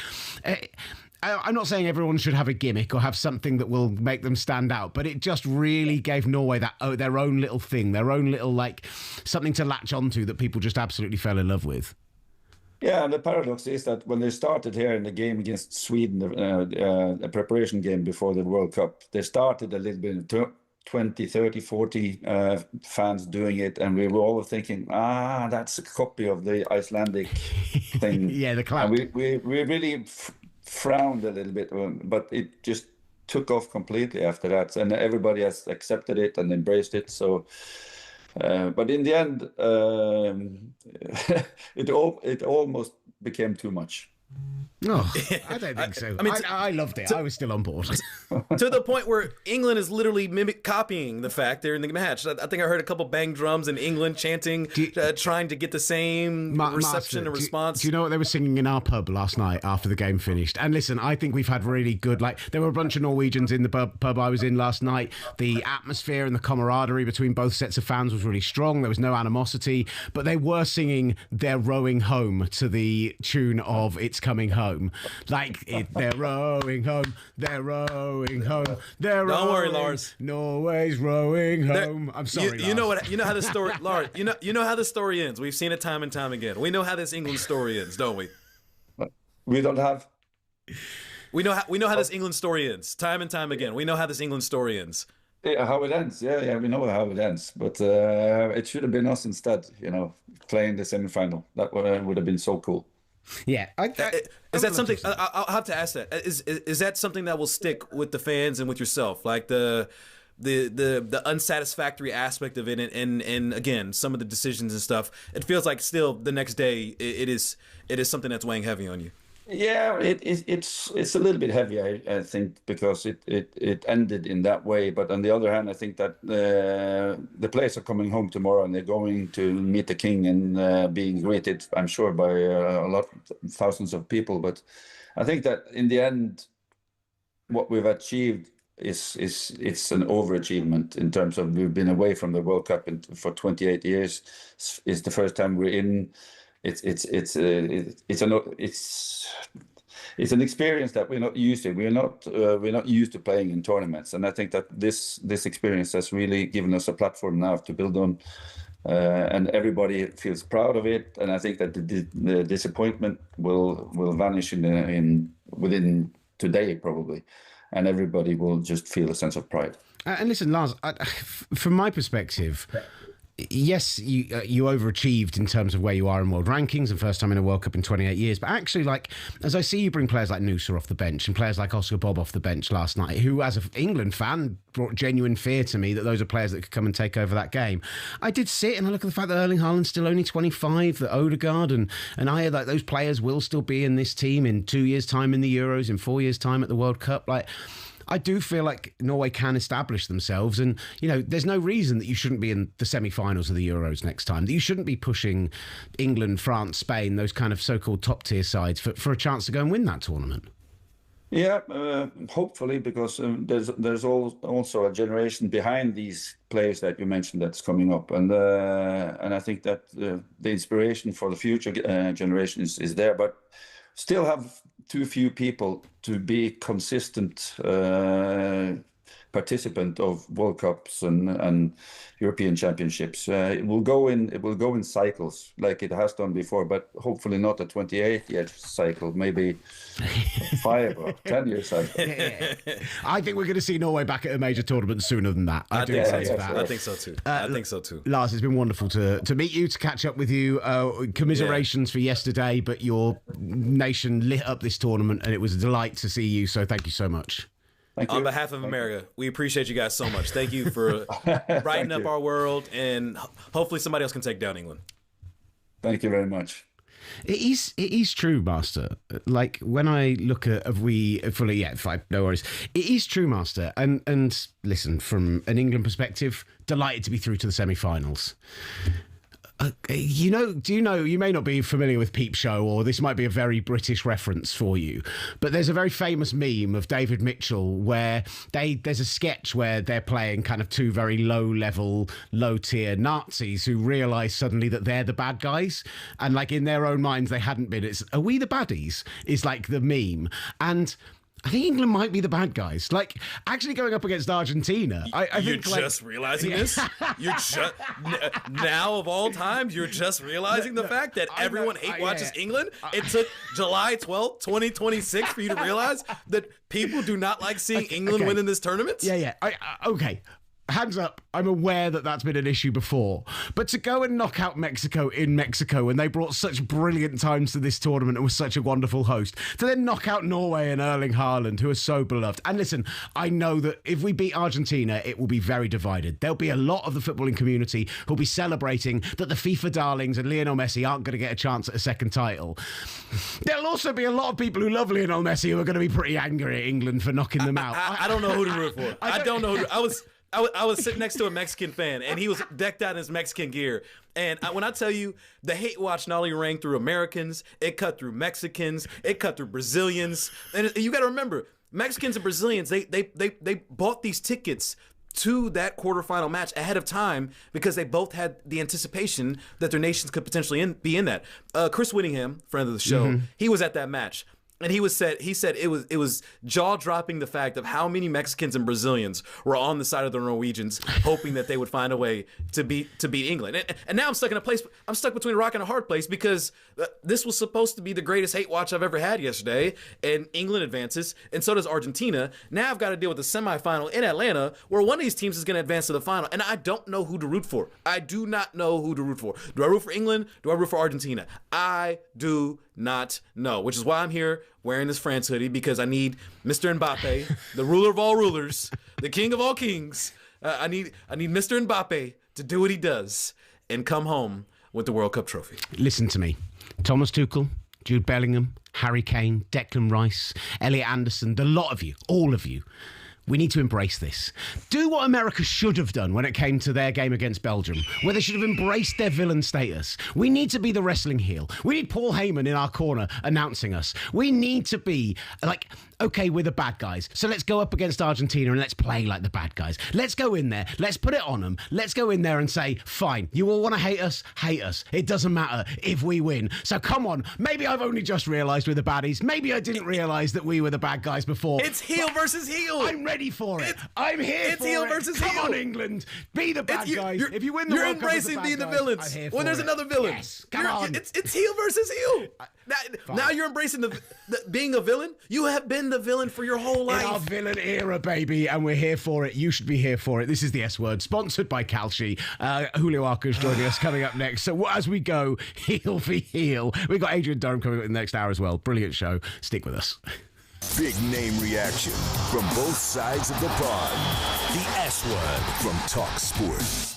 I'm not saying everyone should have a gimmick or have something that will make them stand out, but it just really gave Norway their own little thing, their own little, something to latch onto that people just absolutely fell in love with. Yeah, and the paradox is that when they started here in the game against Sweden, a preparation game before the World Cup, they started a little bit, 20, 30, 40 fans doing it, and we were all thinking, that's a copy of the Icelandic thing. Yeah, the clap. And we really frowned a little bit, but it just took off completely after that, and everybody has accepted it and embraced it. So, but in the end, it almost became too much. No, I don't think so. I loved it. I was still on board. To the point where England is literally copying the fact they're in the match. I think I heard a couple bang drums in England chanting, trying to get the same reception and response. Do you know what they were singing in our pub last night after the game finished? And listen, I think we've had really good, there were a bunch of Norwegians in the pub I was in last night. The atmosphere and the camaraderie between both sets of fans was really strong. There was no animosity, but they were singing "They're Rowing Home" to the tune of "It's Coming Home." They're rowing home, they're rowing home, they're rowing. Don't worry, Lars. Norway's rowing home. I'm sorry, you know how the story, Lars. You know how the story ends. We've seen it time and time again. We know how this England story ends, don't we? We don't have. We know how this England story ends, time and time again. We know how this England story ends. Yeah, how it ends. Yeah, we know how it ends. But it should have been us instead. Playing the semi-final. That would have been so cool. Yeah. Is that something? I'll have to ask that. Is that something that will stick with the fans and with yourself? Like the unsatisfactory aspect of it, and again, some of the decisions and stuff. It feels like still the next day it is something that's weighing heavy on you. Yeah, it's a little bit heavy, I think, because it ended in that way. But on the other hand, I think that the players are coming home tomorrow and they're going to meet the king and being greeted, I'm sure, by thousands of people. But I think that in the end, what we've achieved it's an overachievement in terms of we've been away from the World Cup for 28 years. It's the first time we're in. It's an experience that we're not used to. We're not used to playing in tournaments, and I think that this experience has really given us a platform now to build on, and everybody feels proud of it. And I think that the disappointment will vanish within today probably, and everybody will just feel a sense of pride. And listen, Lars, from my perspective, yes, you overachieved in terms of where you are in world rankings and first time in a World Cup in 28 years. But actually, like, as I see you bring players like Noosa off the bench and players like Oscar Bob off the bench last night, who, as an England fan, brought genuine fear to me that those are players that could come and take over that game. I did sit and I look at the fact that Erling Haaland's still only 25, that Odegaard and I, like, those players will still be in this team in 2 years' time in the Euros, in 4 years' time at the World Cup. Like, I do feel like Norway can establish themselves, and, you know, there's no reason that you shouldn't be in the semi-finals of the Euros next time, that you shouldn't be pushing England, France, Spain, those kind of so-called top-tier sides for a chance to go and win that tournament. Yeah, hopefully, because there's also a generation behind these players that you mentioned that's coming up, and I think that the inspiration for the future generation is there, but still have too few people to be consistent participant of World Cups and European Championships. It will go in cycles like it has done before, but hopefully not a 28-year cycle, maybe 5 or 10-year cycle. I think we're going to see Norway back at a major tournament sooner than that. I think so too. Lars, it's been wonderful to meet you, to catch up with you. Commiserations for yesterday, but your nation lit up this tournament and it was a delight to see you, so thank you so much. On behalf of America, we appreciate you guys so much. Thank you for brightening up our world, and hopefully somebody else can take down England. Thank you very much. It is true, Master. Like, when I look at no worries. It is true, Master. And listen, from an England perspective, delighted to be through to the semi-finals. You may not be familiar with Peep Show, or this might be a very British reference for you, but there's a very famous meme of David Mitchell where there's a sketch where they're playing kind of two very low-level, low-tier Nazis who realise suddenly that they're the bad guys, and like in their own minds they hadn't been. It's, are we the baddies? Is like the meme. And I think England might be the bad guys. Like, actually going up against Argentina. You're just realizing this? You're just... now, of all times, you're just realizing the fact that everyone watches England? It took July 12th, 2026 for you to realize that people do not like seeing England win in this tournament? Okay. Hands up, I'm aware that that's been an issue before. But to go and knock out Mexico in Mexico when they brought such brilliant times to this tournament and was such a wonderful host, to then knock out Norway and Erling Haaland, who are so beloved. And listen, I know that if we beat Argentina, it will be very divided. There'll be a lot of the footballing community who'll be celebrating that the FIFA darlings and Lionel Messi aren't going to get a chance at a second title. There'll also be a lot of people who love Lionel Messi who are going to be pretty angry at England for knocking them out. I don't know who to root for. I don't know who I was sitting next to a Mexican fan, and he was decked out in his Mexican gear. And when I tell you, the hate watch not only rang through Americans, it cut through Mexicans, it cut through Brazilians. And you got to remember, Mexicans and Brazilians, they bought these tickets to that quarterfinal match ahead of time because they both had the anticipation that their nations could potentially be in that. Chris Whittingham, friend of the show, he was at that match. And he said it was jaw-dropping, the fact of how many Mexicans and Brazilians were on the side of the Norwegians, hoping that they would find a way to beat England. And now I'm stuck in a place. I'm stuck between a rock and a hard place because this was supposed to be the greatest hate watch I've ever had yesterday. And England advances, and so does Argentina. Now I've got to deal with the semifinal in Atlanta, where one of these teams is going to advance to the final, and I don't know who to root for. I do not know who to root for. Do I root for England? Do I root for Argentina? I do not know, which is why I'm here wearing this France hoodie, because I need Mr. Mbappe, the ruler of all rulers, the king of all kings. I need Mr. Mbappe to do what he does and come home with the World Cup trophy. Listen to me. Thomas Tuchel, Jude Bellingham, Harry Kane, Declan Rice, Elliot Anderson, the lot of you, all of you. We need to embrace this. Do what America should have done when it came to their game against Belgium, where they should have embraced their villain status. We need to be the wrestling heel. We need Paul Heyman in our corner announcing us. We need to be like, okay, we're the bad guys, so let's go up against Argentina and let's play like the bad guys. Let's go in there. Let's put it on them. Let's go in there and say, fine, you all want to hate us? Hate us. It doesn't matter if we win. So come on. Maybe I've only just realised we're the baddies. Maybe I didn't realise that we were the bad guys before. It's heel versus heel. I'm ready for it. I'm here it's for heel it. versus Come heel. on, England. Be the bad guys. If you win the you're World Cup as embracing being the guys, villains I'm here when for there's it. another villain. Yes, come on. It's heel versus heel. Now you're embracing the being a villain. You have been the villain for your whole life. In our villain era, baby, and we're here for it. You should be here for it. This is the S Word, sponsored by Calci. Julio Arca is joining us coming up next. So as we go, heel for heel, we've got Adrian Durham coming up in the next hour as well. Brilliant show. Stick with us. Big name reaction from both sides of the pond. The S Word From talkSPORT.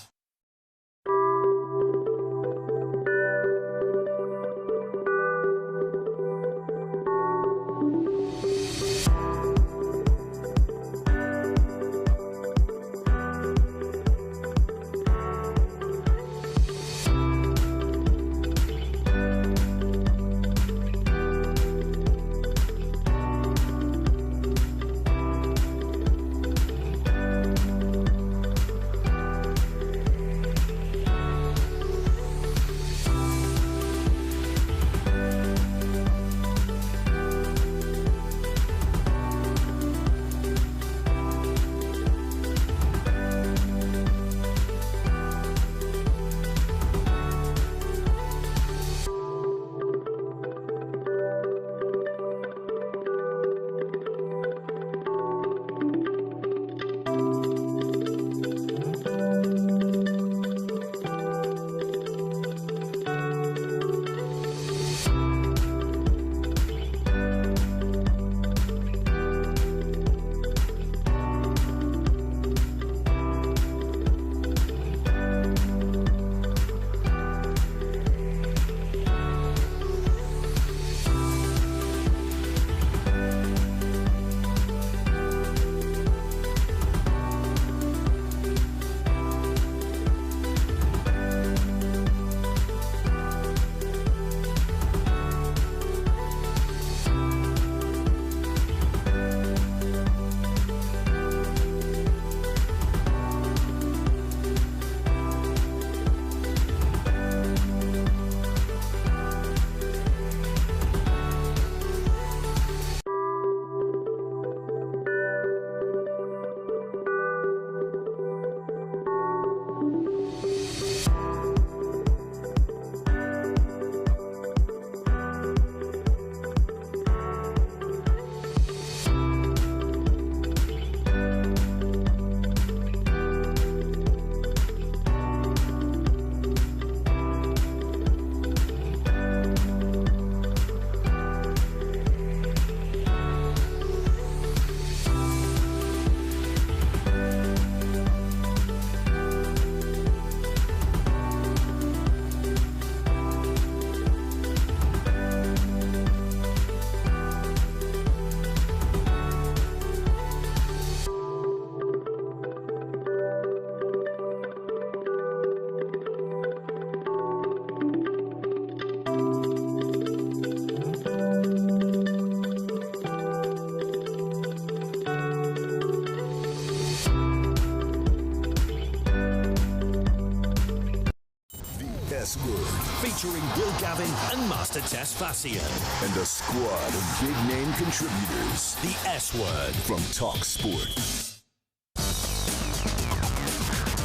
featuring Gavin and Master Tesfatsion. And a squad of big-name contributors. The S Word from talkSPORT.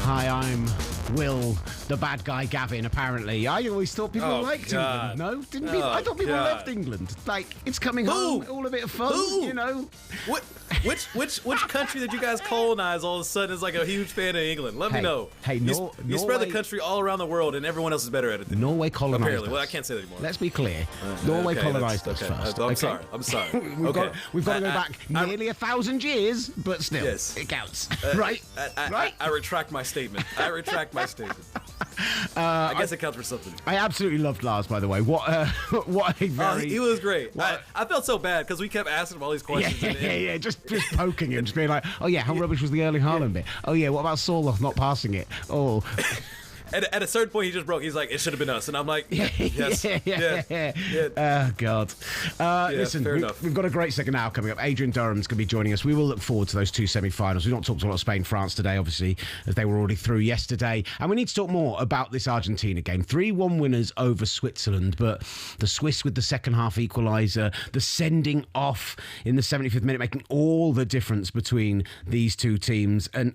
Hi, I'm Will, the bad guy Gavin, apparently. I always thought people liked England. No? Didn't people? I thought people loved England. Like, it's coming home, all a bit of fun, you know. What? Which country did you guys colonize all of a sudden is like a huge fan of England? Let me know. Hey, you spread the country all around the world, and everyone else is better at it than Norway colonized apparently. us. Well, I can't say that anymore. Let's be clear. Norway colonized us first. I'm sorry. We've got to go back nearly 1,000 years, but still, it counts. Right? I retract my statement. I guess it counts for something. I absolutely loved Lars, by the way. What a very... he was great. I felt so bad because we kept asking him all these questions. Yeah. Just poking him, just being like, oh yeah, how rubbish was the Erling Haaland bit? Oh yeah, what about Soloth not passing it? Oh... At a certain point, he just broke. He's like, it should have been us. And I'm like, yes. Oh, God. Listen, we've got a great second hour coming up. Adrian Durham's going to be joining us. We will look forward to those two semi-finals. We've not talked a lot of Spain-France today, obviously, as they were already through yesterday. And we need to talk more about this Argentina game. 3-1 winners over Switzerland, but the Swiss with the second half equaliser, the sending off in the 75th minute, making all the difference between these two teams. And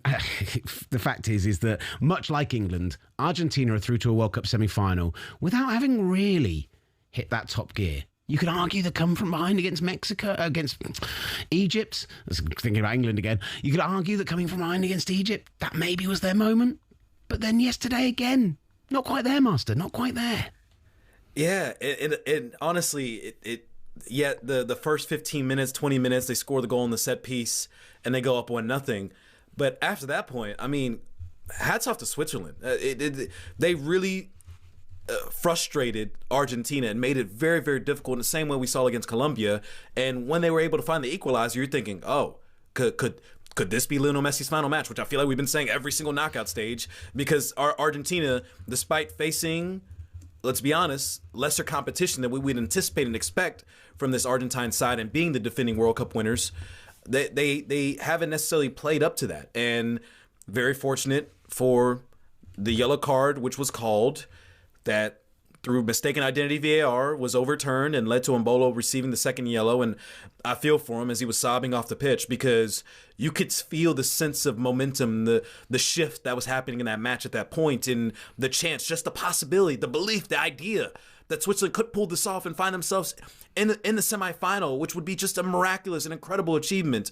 the fact is that much like England, Argentina are through to a World Cup semi-final without having really hit that top gear. You could argue they come from behind against Egypt. I was thinking about England again. You could argue that coming from behind against Egypt, that maybe was their moment. But then yesterday again, not quite there, Master, not quite there. Yeah, and honestly, the first 15 minutes, 20 minutes, they score the goal in the set piece, and they go up 1-0. But after that point, I mean, hats off to Switzerland. They really frustrated Argentina and made it very, very difficult in the same way we saw against Colombia. And when they were able to find the equalizer, you're thinking, oh, could this be Lionel Messi's final match? Which I feel like we've been saying every single knockout stage, because Argentina, despite facing, let's be honest, lesser competition than we would anticipate and expect from this Argentine side and being the defending World Cup winners, they haven't necessarily played up to that. And very fortunate for the yellow card, which was called, that through mistaken identity VAR was overturned and led to Embolo receiving the second yellow. And I feel for him as he was sobbing off the pitch, because you could feel the sense of momentum, the shift that was happening in that match at that point, and the chance, just the possibility, the belief, the idea that Switzerland could pull this off and find themselves in the semifinal, which would be just a miraculous and incredible achievement.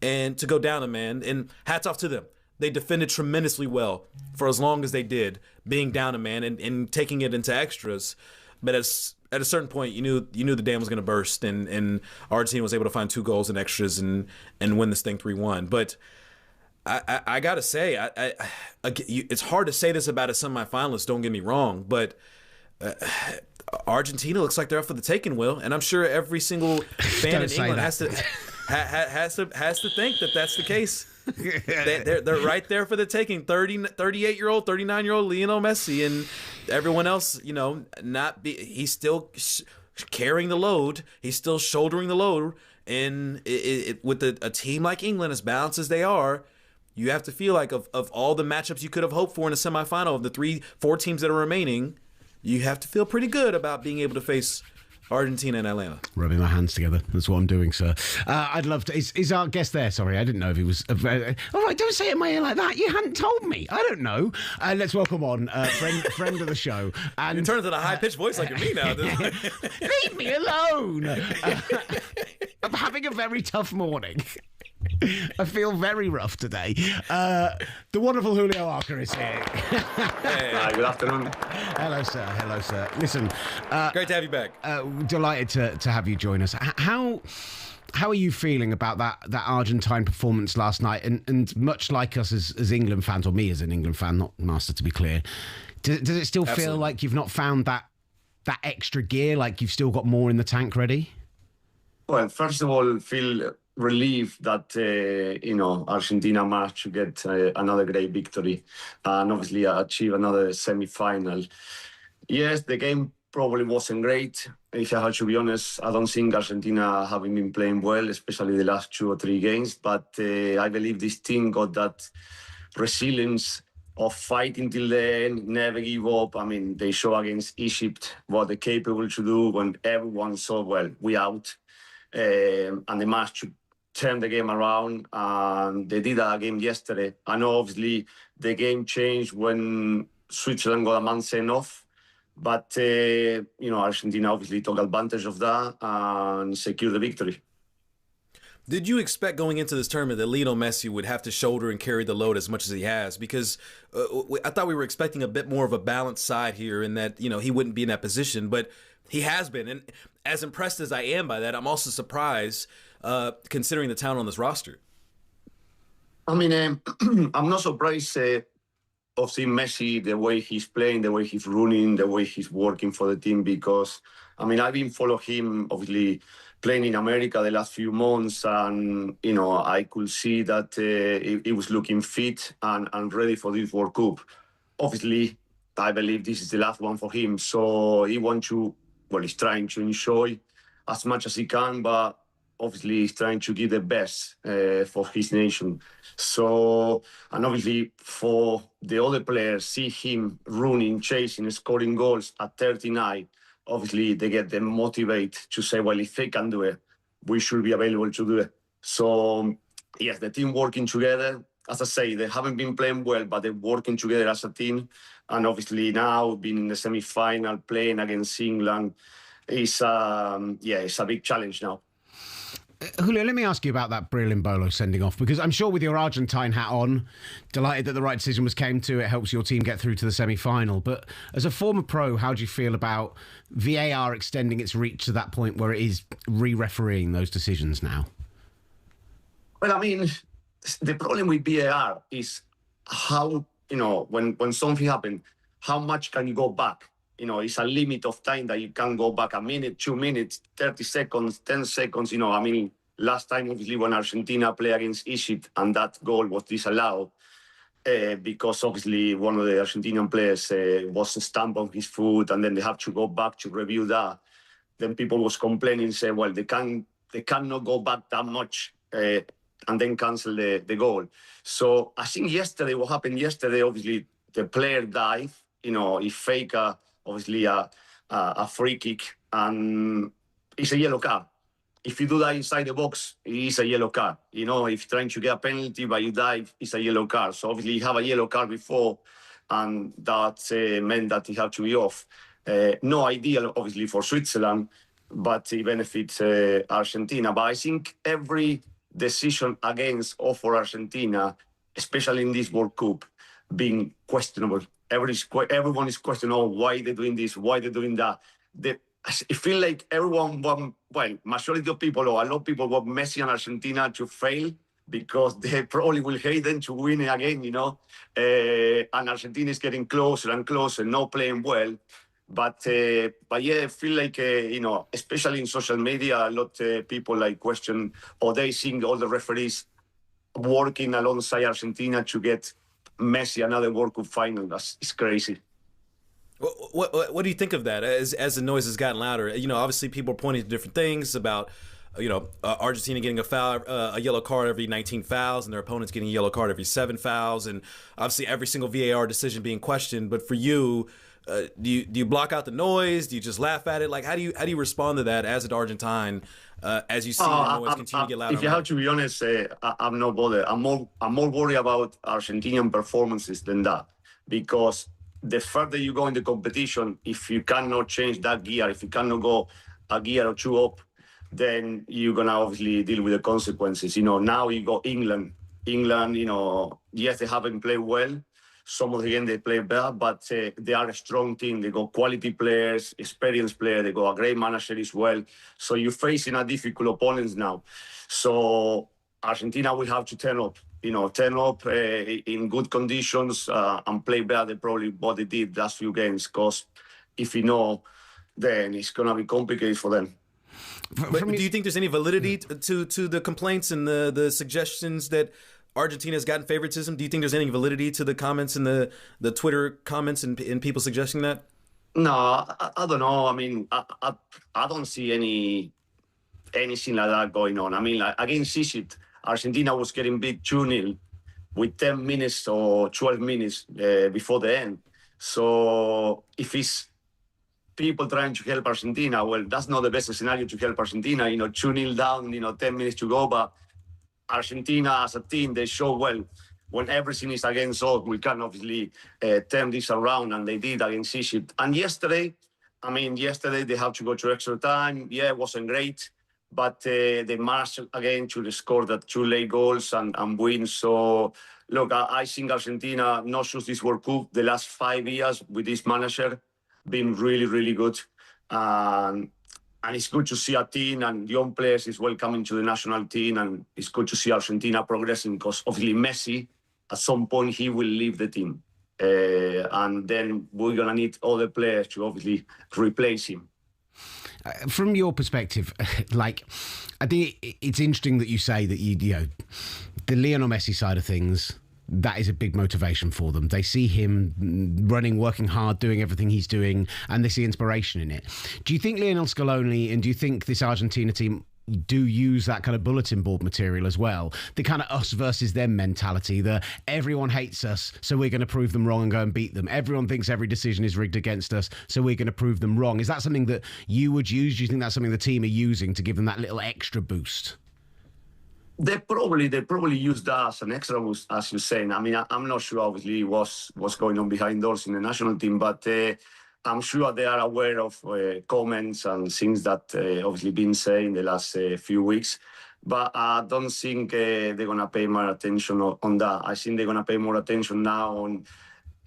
And to go down, man, and hats off to them. They defended tremendously well for as long as they did, being down a man and taking it into extras. But at a certain point, you knew the dam was going to burst, and Argentina was able to find 2 goals in extras and win this thing 3-1. But I got to say, it's hard to say this about a semifinalist, don't get me wrong, but Argentina looks like they're up for the taking, Will. And I'm sure every single fan in England has to think that that's the case. They're right there for the taking. 38-year-old, 39-year-old Lionel Messi, and everyone else, he's still carrying the load. He's still shouldering the load. And with a team like England, as balanced as they are, you have to feel like of all the matchups you could have hoped for in a semifinal, of the 3-4 teams that are remaining, you have to feel pretty good about being able to face Argentina and Atlanta. Rubbing my hands together. That's what I'm doing, sir. I'd love to... Is our guest there? Sorry, I didn't know if he was... All right, don't say it in my ear like that. You hadn't told me. I don't know. Let's welcome on friend of the show. And you turn to the high-pitched voice like you're me now. Leave me alone. I'm having a very tough morning. I feel very rough today. The wonderful Julio Arca is here. Hi, good afternoon. Hello, sir. Listen, great to have you back. Delighted to have you join us. How are you feeling about that Argentine performance last night? And much like us as England fans, or me as an England fan, not Master to be clear, does it still feel like you've not found that extra gear, like you've still got more in the tank ready? Well, first of all, feel relieved that Argentina managed to get another great victory and obviously achieve another semi-final. Yes, the game probably wasn't great. If I have to be honest, I don't think Argentina having been playing well, especially the last 2 or 3 games. But I believe this team got that resilience of fighting till the end, never give up. I mean, they show against Egypt what they're capable to do when everyone saw, well, we out. And they managed to turn the game around, and they did that again yesterday. I know obviously the game changed when Switzerland got a man sent off, but Argentina obviously took advantage of that and secured the victory. Did you expect going into this tournament that Lionel Messi would have to shoulder and carry the load as much as he has? Because I thought we were expecting a bit more of a balanced side here, and that he wouldn't be in that position, but he has been. And as impressed as I am by that, I'm also surprised considering the talent on this roster. I mean, I'm not surprised of seeing Messi, the way he's playing, the way he's running, the way he's working for the team, because, I mean, I've been following him, obviously, playing in America the last few months, and, I could see that he was looking fit and ready for this World Cup. Obviously, I believe this is the last one for him, so he's trying to enjoy as much as he can, but obviously he's trying to give the best for his nation. So, and obviously for the other players, see him running, chasing, scoring goals at 39, obviously they get them motivated to say, well, if they can do it, we should be available to do it. So, yes, the team working together. As I say, they haven't been playing well, but they're working together as a team. And obviously now being in the semi-final, playing against England, it's a big challenge now. Julio, let me ask you about that Breel Embolo sending off, because I'm sure with your Argentine hat on, delighted that the right decision was came to. It helps your team get through to the semi-final. But as a former pro, how do you feel about VAR extending its reach to that point where it is re-refereeing those decisions now? Well, I mean, the problem with VAR is how, when something happens, how much can you go back? It's a limit of time that you can go back, a minute, 2 minutes, 30 seconds, 10 seconds. I mean, last time, obviously, when Argentina played against Egypt and that goal was disallowed because, obviously, one of the Argentinian players was stamped on his foot, and then they have to go back to review that. Then people was complaining, saying, well, they cannot go back that much and then cancel the goal. So I think what happened yesterday, obviously, the player died. He faked obviously a free kick, and it's a yellow card. If you do that inside the box, it is a yellow card. If you're trying to get a penalty but you dive, it's a yellow card. So obviously you have a yellow card before, and that meant that he had to be off. No ideal, obviously, for Switzerland, but it benefits Argentina. But I think every decision against or for Argentina, especially in this World Cup, being questionable. Everyone is questioning, why they're doing this, why they're doing that. It feels like majority of people, or a lot of people, want Messi and Argentina to fail because they probably will hate them to win it again, and Argentina is getting closer and closer, not playing well. But yeah, I feel like, especially in social media, a lot of people question, or they think all the referees working alongside Argentina to get Messi another World Cup final. It's crazy. What do you think of that as the noise has gotten louder? Obviously people are pointing to different things about, Argentina getting a yellow card every 19 fouls, and their opponents getting a yellow card every 7 fouls, and obviously every single VAR decision being questioned. But for you, do you block out the noise? Do you just laugh at it? Like, how do you respond to that as an Argentine, as you see the noise continue to get louder? If you have to be honest, I'm not bothered. I'm more worried about Argentinian performances than that, because the further you go in the competition, if you cannot change that gear, if you cannot go a gear or two up, then you're gonna obviously deal with the consequences. Now you got England. Yes, they haven't played well. Some of the games they play better, but they are a strong team. They got quality players, experienced players. They got a great manager as well. So you're facing a difficult opponents now. So Argentina will have to turn up in good conditions and play better than probably what they did last few games. Because if then it's going to be complicated for them. But do you think there's any validity to the complaints and the suggestions that Argentina has gotten favoritism? Do you think there's any validity to the comments and the Twitter comments and people suggesting that? No, I don't know. I mean, I don't see anything like that going on. I mean, against Egypt, Argentina was getting beat 2-0 with 10 minutes or 12 minutes before the end. So if it's people trying to help Argentina, well, that's not the best scenario to help Argentina. 2-0 down, 10 minutes to go, but Argentina as a team, they show, well, when everything is against us, we can obviously turn this around, and they did against Egypt. And yesterday they have to go to extra time. Yeah, it wasn't great, but they managed again to score that 2 late goals and win. So, look, I think Argentina, not just this World Cup, the last 5 years with this manager, been really, really good. And it's good to see a team and young players is welcoming to the national team. And it's good to see Argentina progressing because obviously Messi, at some point, he will leave the team. And then we're going to need other players to obviously replace him. From your perspective, like, I think it's interesting that you say that you know the Lionel Messi side of things. That is a big motivation for them. They see him running, working hard, doing everything he's doing, and they see inspiration in it. Do you think Lionel Scaloni and do you think this Argentina team do use that kind of bulletin board material as well? The kind of us versus them mentality, the everyone hates us, so we're going to prove them wrong and go and beat them. Everyone thinks every decision is rigged against us, so we're going to prove them wrong. Is that something that you would use? Do you think that's something the team are using to give them that little extra boost? They probably use that as an extra boost, as you're saying. I mean, I'm not sure, obviously, what's going on behind doors in the national team, but I'm sure they are aware of comments and things that obviously been said in the last few weeks. But I don't think they're going to pay more attention on that. I think they're going to pay more attention now on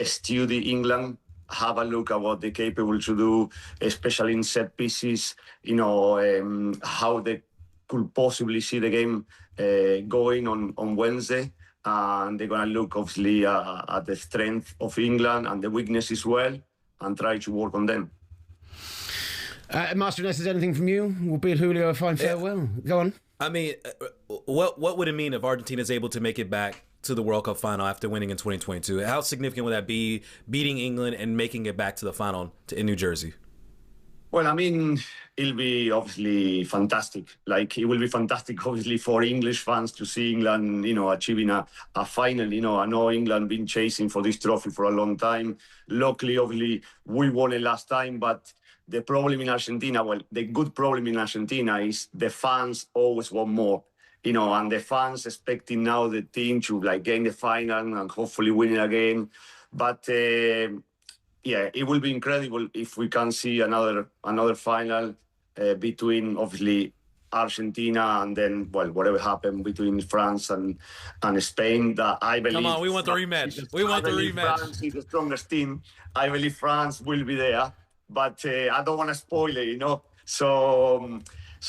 study England, have a look at what they're capable to do, especially in set pieces, how they could possibly see the game going on Wednesday. And they're going to look, obviously, at the strength of England and the weakness as well, and try to work on them. Master Tesfatsion, anything from you? We'll bid Julio a fine farewell. Go on. I mean, what would it mean if Argentina is able to make it back to the World Cup final after winning in 2022? How significant would that be, beating England and making it back to the final in New Jersey? Well, I mean, it'll be obviously fantastic. Like, it will be fantastic, obviously, for English fans to see England, achieving a final. I know England been chasing for this trophy for a long time. Luckily, obviously, we won it last time, but the problem in Argentina, the good problem in Argentina is the fans always want more, and the fans expecting now the team to gain the final and hopefully win it again. But yeah, it will be incredible if we can see another final between obviously Argentina and then whatever happened between France and Spain. That I believe. Come on, we want the rematch. We want the rematch. France is the strongest team. I believe France will be there, but I don't want to spoil it, So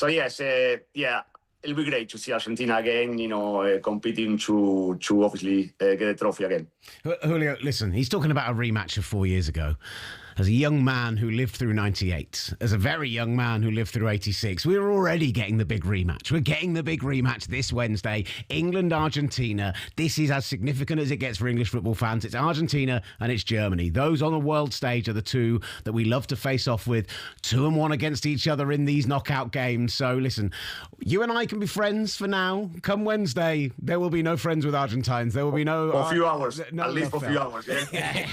yes, it'll be great to see Argentina again, competing to obviously get a trophy again. Julio, listen, he's talking about a rematch of 4 years ago. As a young man who lived through 98, as a very young man who lived through 86, we were already getting the big rematch. We're getting the big rematch this Wednesday. England-Argentina. This is as significant as it gets for English football fans. It's Argentina and it's Germany. Those on the world stage are the two that we love to face off with. 2-1 against each other in these knockout games. So listen, you and I can be friends for now. Come Wednesday, there will be no friends with Argentines. There will be no... For a few hours. At least for a few hours, yeah.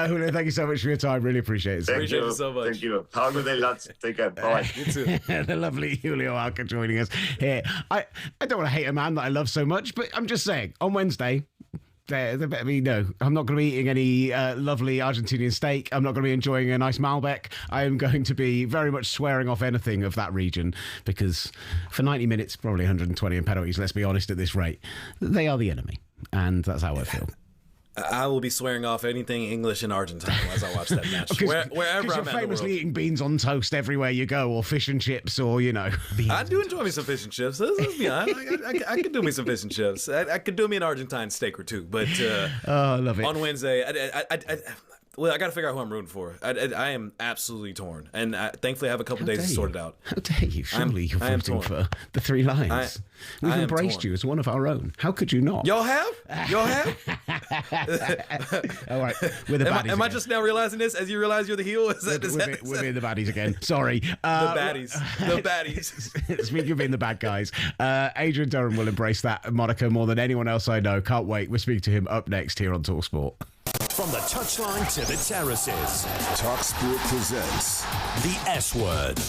Julio, thank you so much for your time. Really appreciate it. Appreciate you so much. Thank you. Have a good day, lads. Take care. Bye. You too. The lovely Julio Arca joining us here. I don't want to hate a man that I love so much, but I'm just saying, on Wednesday, there better be I'm not going to be eating any lovely Argentinian steak. I'm not going to be enjoying a nice Malbec. I am going to be very much swearing off anything of that region, because for 90 minutes, probably 120 in penalties, let's be honest, at this rate, they are the enemy. And that's how I feel. I will be swearing off anything English and Argentine as I watch that match. Wherever I'm at, famously eating beans on toast everywhere you go, or fish and chips, or I do enjoy me some fish and chips. Let's be honest. I could do me some fish and chips. I could do me an Argentine steak or two. But I love it. On Wednesday, I got to figure out who I'm rooting for. I am absolutely torn, and thankfully I have a couple days to sort it out. How dare you? Surely you're voting for the Three Lions. We've embraced you as one of our own. How could you not? Y'all have? All right, we're the baddies. Am I just now realizing this as you realize you're the heel? We're being the baddies again. Sorry. The baddies. Speaking of being the bad guys, Adrian Durham will embrace that moniker more than anyone else I know. Can't wait. We'll speak to him up next here on talkSPORT. From the touchline to the terraces, talkSPORT presents the S Word.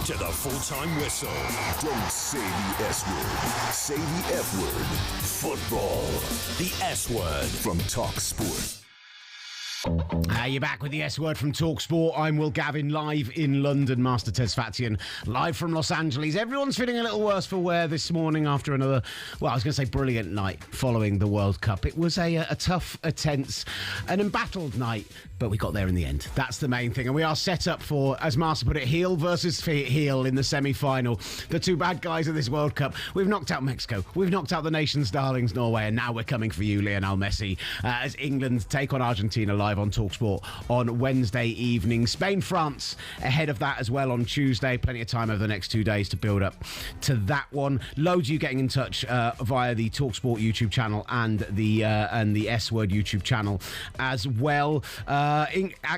to the full-time whistle. Don't say the S word. Say the F word. Football. The S word. From talkSPORT. You're back with the S word from talkSPORT. I'm Will Gavin, live in London. Master Tesfatsion, live from Los Angeles. Everyone's feeling a little worse for wear this morning after another, well, I was going to say brilliant night following the World Cup. It was a tough, a tense, an embattled night, but we got there in the end. That's the main thing. And we are set up for, as Master put it, heel versus heel in the semi-final. The two bad guys of this World Cup. We've knocked out Mexico. We've knocked out the nation's darlings, Norway. And now we're coming for you, Lionel Messi, as England take on Argentina live on talkSPORT on Wednesday evening. Spain, France ahead of that as well on Tuesday. Plenty of time over the next 2 days to build up to that one. Loads of you getting in touch via the talkSPORT YouTube channel and the S Word YouTube channel as well.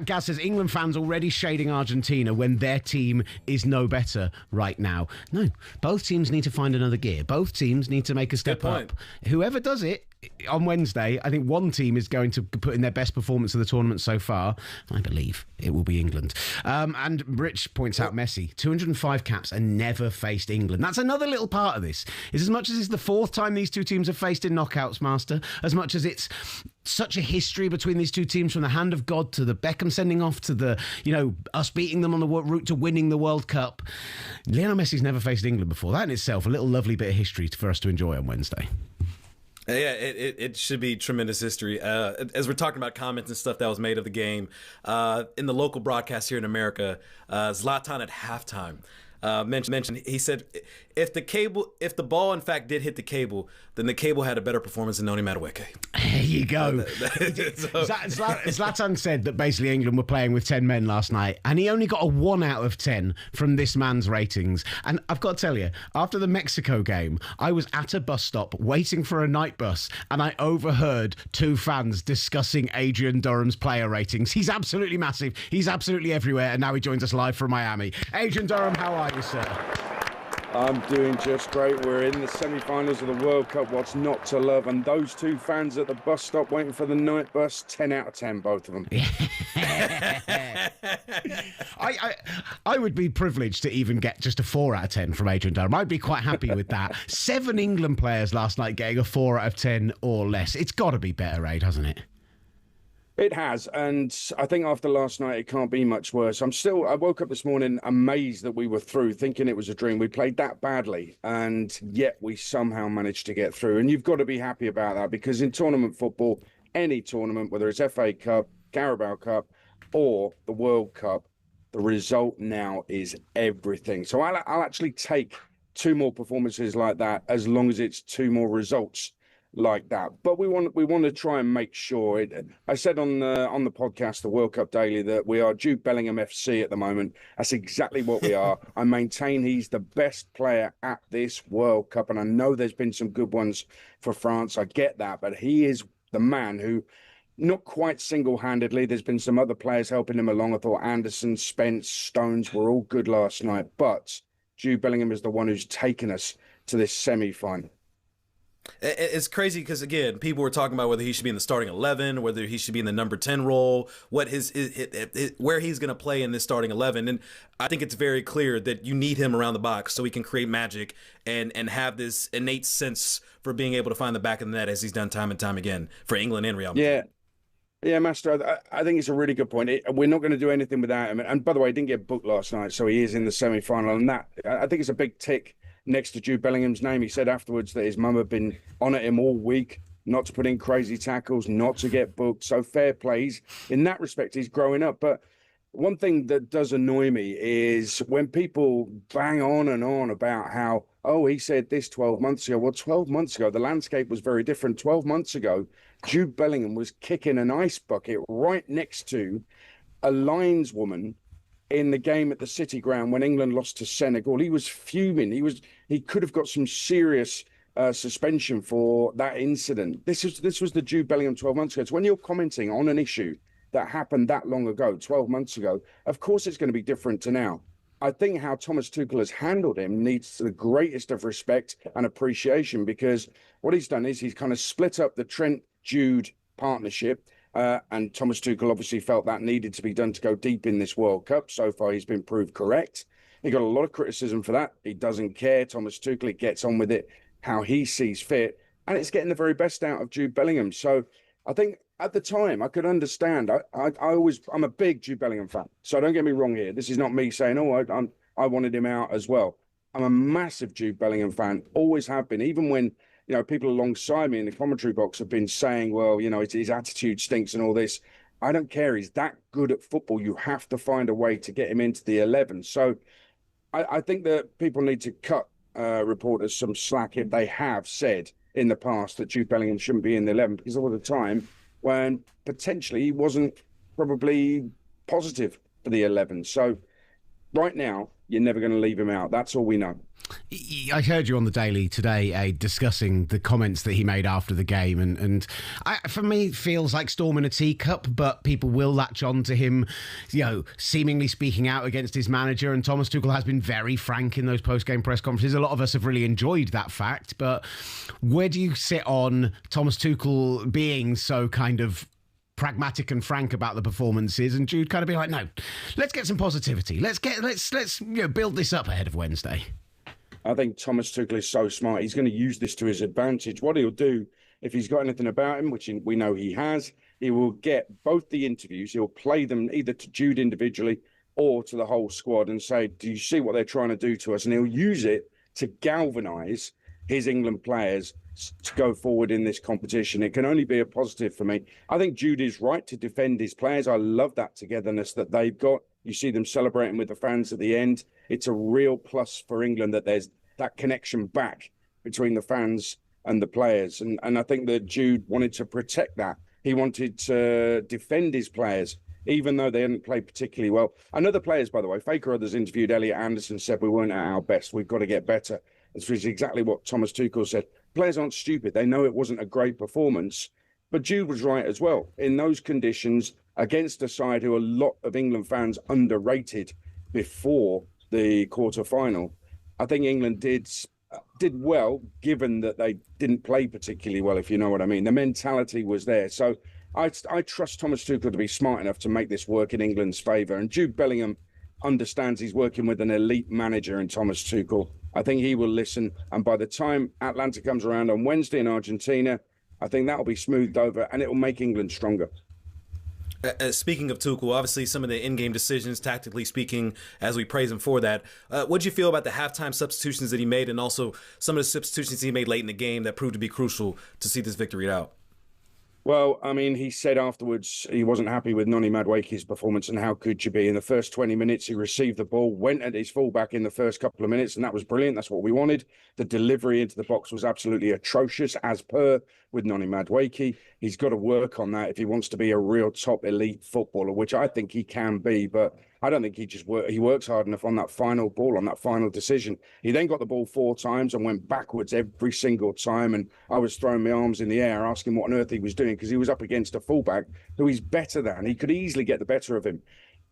Gaz says England fans already shading Argentina when their team is no better right now. No, both teams need to find another gear. Both teams need to make a step up. Whoever does it on Wednesday, I think one team is going to put in their best performance of the tournament so far. I believe it will be England. And Rich points out Messi, 205 caps and never faced England. That's another little part of this. Is as much as it's the fourth time these two teams have faced in knockouts, Master, as much as it's such a history between these two teams, from the hand of God to the Beckham sending off to the, us beating them on the route to winning the World Cup. Lionel Messi's never faced England before. That in itself, a little lovely bit of history for us to enjoy on Wednesday. Yeah, it should be tremendous history. As we're talking about comments and stuff that was made of the game, in the local broadcast here in America, Zlatan at halftime mentioned, he said, if the ball in fact did hit the cable, then the cable had a better performance than Noni Madueke. There you go. Zlatan said that basically England were playing with 10 men last night, and he only got a 1 out of 10 from this man's ratings. And I've got to tell you, after the Mexico game, I was at a bus stop waiting for a night bus, and I overheard two fans discussing Adrian Durham's player ratings. He's absolutely massive. He's absolutely everywhere, and now he joins us live from Miami. Adrian Durham, how are you, sir? I'm doing just great. We're in the semi-finals of the World Cup. What's not to love? And those two fans at the bus stop waiting for the night bus, 10 out of 10, both of them. I would be privileged to even get just a 4 out of 10 from Adrian Durham. I'd be quite happy with that. 7 England players last night getting a 4 out of 10 or less. It's got to be better, Aid, hasn't it? It has, and I think after last night, it can't be much worse. I woke up this morning amazed that we were through, thinking it was a dream. We played that badly, and yet we somehow managed to get through. And you've got to be happy about that, because in tournament football, any tournament, whether it's FA Cup, Carabao Cup, or the World Cup, the result now is everything. So I'll actually take 2 more performances like that, as long as it's 2 more results like that. But we want to try and make sure. I said on the podcast, the World Cup Daily, that we are Jude Bellingham FC at the moment. That's exactly what we are. I maintain he's the best player at this World Cup, and I know there's been some good ones for France. I get that, but he is the man who, not quite single-handedly, there's been some other players helping him along. I thought Anderson, Spence, Stones were all good last night, but Jude Bellingham is the one who's taken us to this semi-final. It's crazy because, again, people were talking about whether he should be in the starting 11, whether he should be in the number 10 role, what where he's going to play in this starting 11. And I think it's very clear that you need him around the box so he can create magic and have this innate sense for being able to find the back of the net, as he's done time and time again for England and Real Madrid. Yeah, Master, I think it's a really good point. We're not going to do anything without him. And by the way, he didn't get booked last night, so he is in the semi-final. And that, I think it's a big tick next to Jude Bellingham's name. He said afterwards that his mum had been on at him all week, not to put in crazy tackles, not to get booked. So fair play. In that respect, he's growing up. But one thing that does annoy me is when people bang on and on about how, oh, he said this 12 months ago. Well, 12 months ago, the landscape was very different. 12 months ago, Jude Bellingham was kicking an ice bucket right next to a lineswoman in the game at the City Ground when England lost to Senegal. He was fuming. He could have got some serious suspension for that incident. This was the Jude Bellingham 12 months ago. So when you're commenting on an issue that happened that long ago, 12 months ago, of course it's going to be different to now. I think how Thomas Tuchel has handled him needs the greatest of respect and appreciation, because what he's done is he's kind of split up the Trent-Jude partnership. And Thomas Tuchel obviously felt that needed to be done to go deep in this World Cup. So far, he's been proved correct. He got a lot of criticism for that. He doesn't care. Thomas Tuchel gets on with it how he sees fit, and it's getting the very best out of Jude Bellingham. So I think at the time I could understand. I'm a big Jude Bellingham fan. So don't get me wrong here. This is not me saying, I wanted him out as well. I'm a massive Jude Bellingham fan. Always have been. Even when people alongside me in the commentary box have been saying, well, his attitude stinks and all this. I don't care. He's that good at football. You have to find a way to get him into the 11. So I think that people need to cut reporters some slack if they have said in the past that Jude Bellingham shouldn't be in the 11, because there was a time when potentially he wasn't probably positive for the 11. So right now, you're never going to leave him out. That's all we know. I heard you on the Daily today, discussing the comments that he made after the game, and for me, it feels like storm in a teacup, but people will latch on to him, seemingly speaking out against his manager, and Thomas Tuchel has been very frank in those post-game press conferences. A lot of us have really enjoyed that fact, but where do you sit on Thomas Tuchel being so kind of pragmatic and frank about the performances, and Jude kind of be like, no, let's get some positivity. Let's build this up ahead of Wednesday. I think Thomas Tuchel is so smart. He's going to use this to his advantage. What he'll do, if he's got anything about him, which we know he has, he will get both the interviews. He'll play them either to Jude individually or to the whole squad and say, do you see what they're trying to do to us? And he'll use it to galvanise his England players to go forward in this competition. It can only be a positive for me. I think Jude is right to defend his players. I love that togetherness that they've got. You see them celebrating with the fans at the end. It's a real plus for England that there's that connection back between the fans and the players. And I think that Jude wanted to protect that. He wanted to defend his players, even though they hadn't played particularly well. And other players, by the way, Faker others interviewed Elliot Anderson, said we weren't at our best. We've got to get better. This is exactly what Thomas Tuchel said. Players aren't stupid. They know it wasn't a great performance. But Jude was right as well. In those conditions, against a side who a lot of England fans underrated before the quarter-final, I think England did well, given that they didn't play particularly well, if you know what I mean. The mentality was there. So I trust Thomas Tuchel to be smart enough to make this work in England's favour. And Jude Bellingham understands he's working with an elite manager in Thomas Tuchel. I think he will listen. And by the time Atlanta comes around on Wednesday in Argentina, I think that will be smoothed over and it will make England stronger. Speaking of Tuchel, obviously some of the in-game decisions, tactically speaking, as we praise him for that, what did you feel about the halftime substitutions that he made, and also some of the substitutions he made late in the game that proved to be crucial to see this victory out? Well, I mean, he said afterwards he wasn't happy with Noni Madueke's performance, and how could you be? In the first 20 minutes, he received the ball, went at his fullback in the first couple of minutes, and that was brilliant. That's what we wanted. The delivery into the box was absolutely atrocious, as per with Noni Madueke. He's got to work on that if he wants to be a real top elite footballer, which I think he can be, but I don't think he works hard enough on that final ball, on that final decision. He then got the ball 4 times and went backwards every single time. And I was throwing my arms in the air, asking what on earth he was doing, because he was up against a fullback who he's better than. He could easily get the better of him.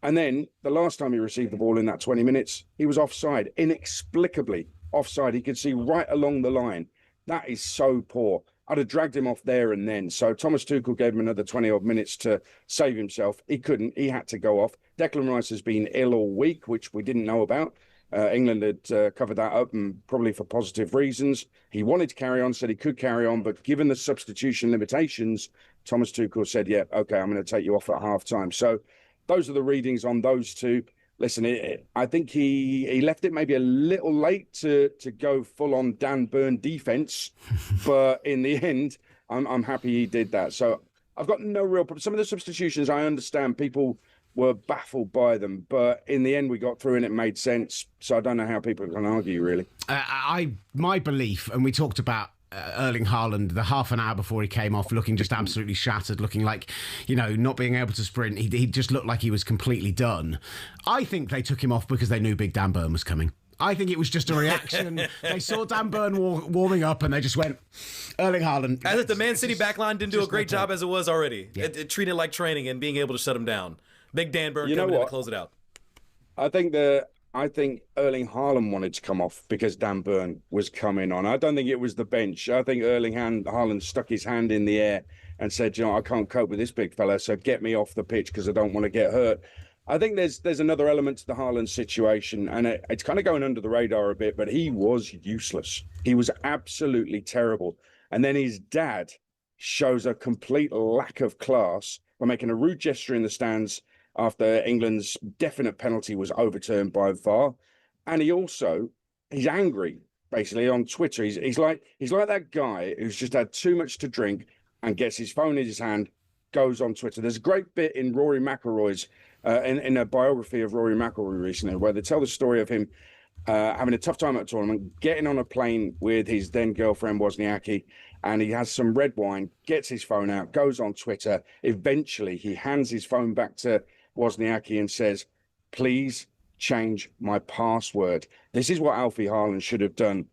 And then the last time he received the ball in that 20 minutes, he was offside, inexplicably offside. He could see right along the line. That is so poor. I'd have dragged him off there and then. So Thomas Tuchel gave him another 20-odd minutes to save himself. He couldn't. He had to go off. Declan Rice has been ill all week, which we didn't know about. England had covered that up, and probably for positive reasons. He wanted to carry on, said he could carry on, but given the substitution limitations, Thomas Tuchel said, yeah, okay, I'm going to take you off at half-time. So those are the readings on those two. Listen, I think he left it maybe a little late to go full-on Dan Burn defence, but in the end, I'm happy he did that. So I've got no real problem. Some of the substitutions, I understand people were baffled by them, but in the end, we got through and it made sense. So I don't know how people can argue, really. My belief, and we talked about Erling Haaland, the half an hour before he came off, looking just absolutely shattered, looking like, not being able to sprint. He just looked like he was completely done. I think they took him off because they knew Big Dan Burn was coming. I think it was just a reaction. They saw Dan Burn warming up and they just went, Erling Haaland. As if the Man City backline didn't do a great job as it was already. Yeah. It treated it like training and being able to shut him down. Big Dan Burn coming in to close it out. I think Erling Haaland wanted to come off because Dan Burn was coming on. I don't think it was the bench. I think Erling Haaland stuck his hand in the air and said, I can't cope with this big fella, so get me off the pitch because I don't want to get hurt. I think there's another element to the Haaland situation, and it's kind of going under the radar a bit, but he was useless. He was absolutely terrible. And then his dad shows a complete lack of class by making a rude gesture in the stands after England's definite penalty was overturned by VAR. And he's angry, basically, on Twitter. He's like that guy who's just had too much to drink and gets his phone in his hand, goes on Twitter. There's a great bit in Rory McIlroy's, in a biography of Rory McIlroy recently, where they tell the story of him having a tough time at a tournament, getting on a plane with his then girlfriend Wozniacki, and he has some red wine, gets his phone out, goes on Twitter. Eventually, he hands his phone back to Wozniacki and says, "Please change my password." This is what Alfie Haaland should have done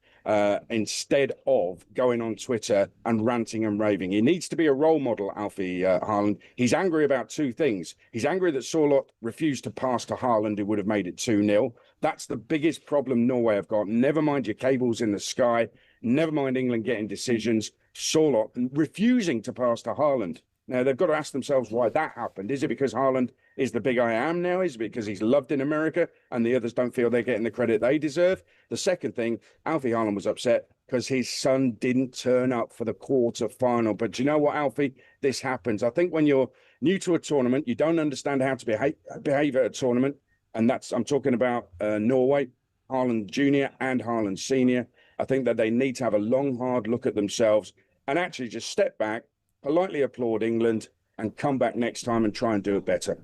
instead of going on Twitter and ranting and raving. He needs to be a role model, Alfie Haaland. He's angry about two things. He's angry that Sorloth refused to pass to Haaland, who would have made it 2-0. That's the biggest problem Norway have got. Never mind your cables in the sky. Never mind England getting decisions. Sorloth refusing to pass to Haaland. Now, they've got to ask themselves why that happened. Is it because Haaland is the big I am now? Is it because he's loved in America and the others don't feel they're getting the credit they deserve? The second thing, Alfie Haaland was upset because his son didn't turn up for the quarter final. But you know what, Alfie? This happens. I think when you're new to a tournament, you don't understand how to behave at a tournament. And I'm talking about Norway, Haaland Jr. and Haaland Sr. I think that they need to have a long, hard look at themselves and actually just step back, politely applaud England, and come back next time and try and do it better.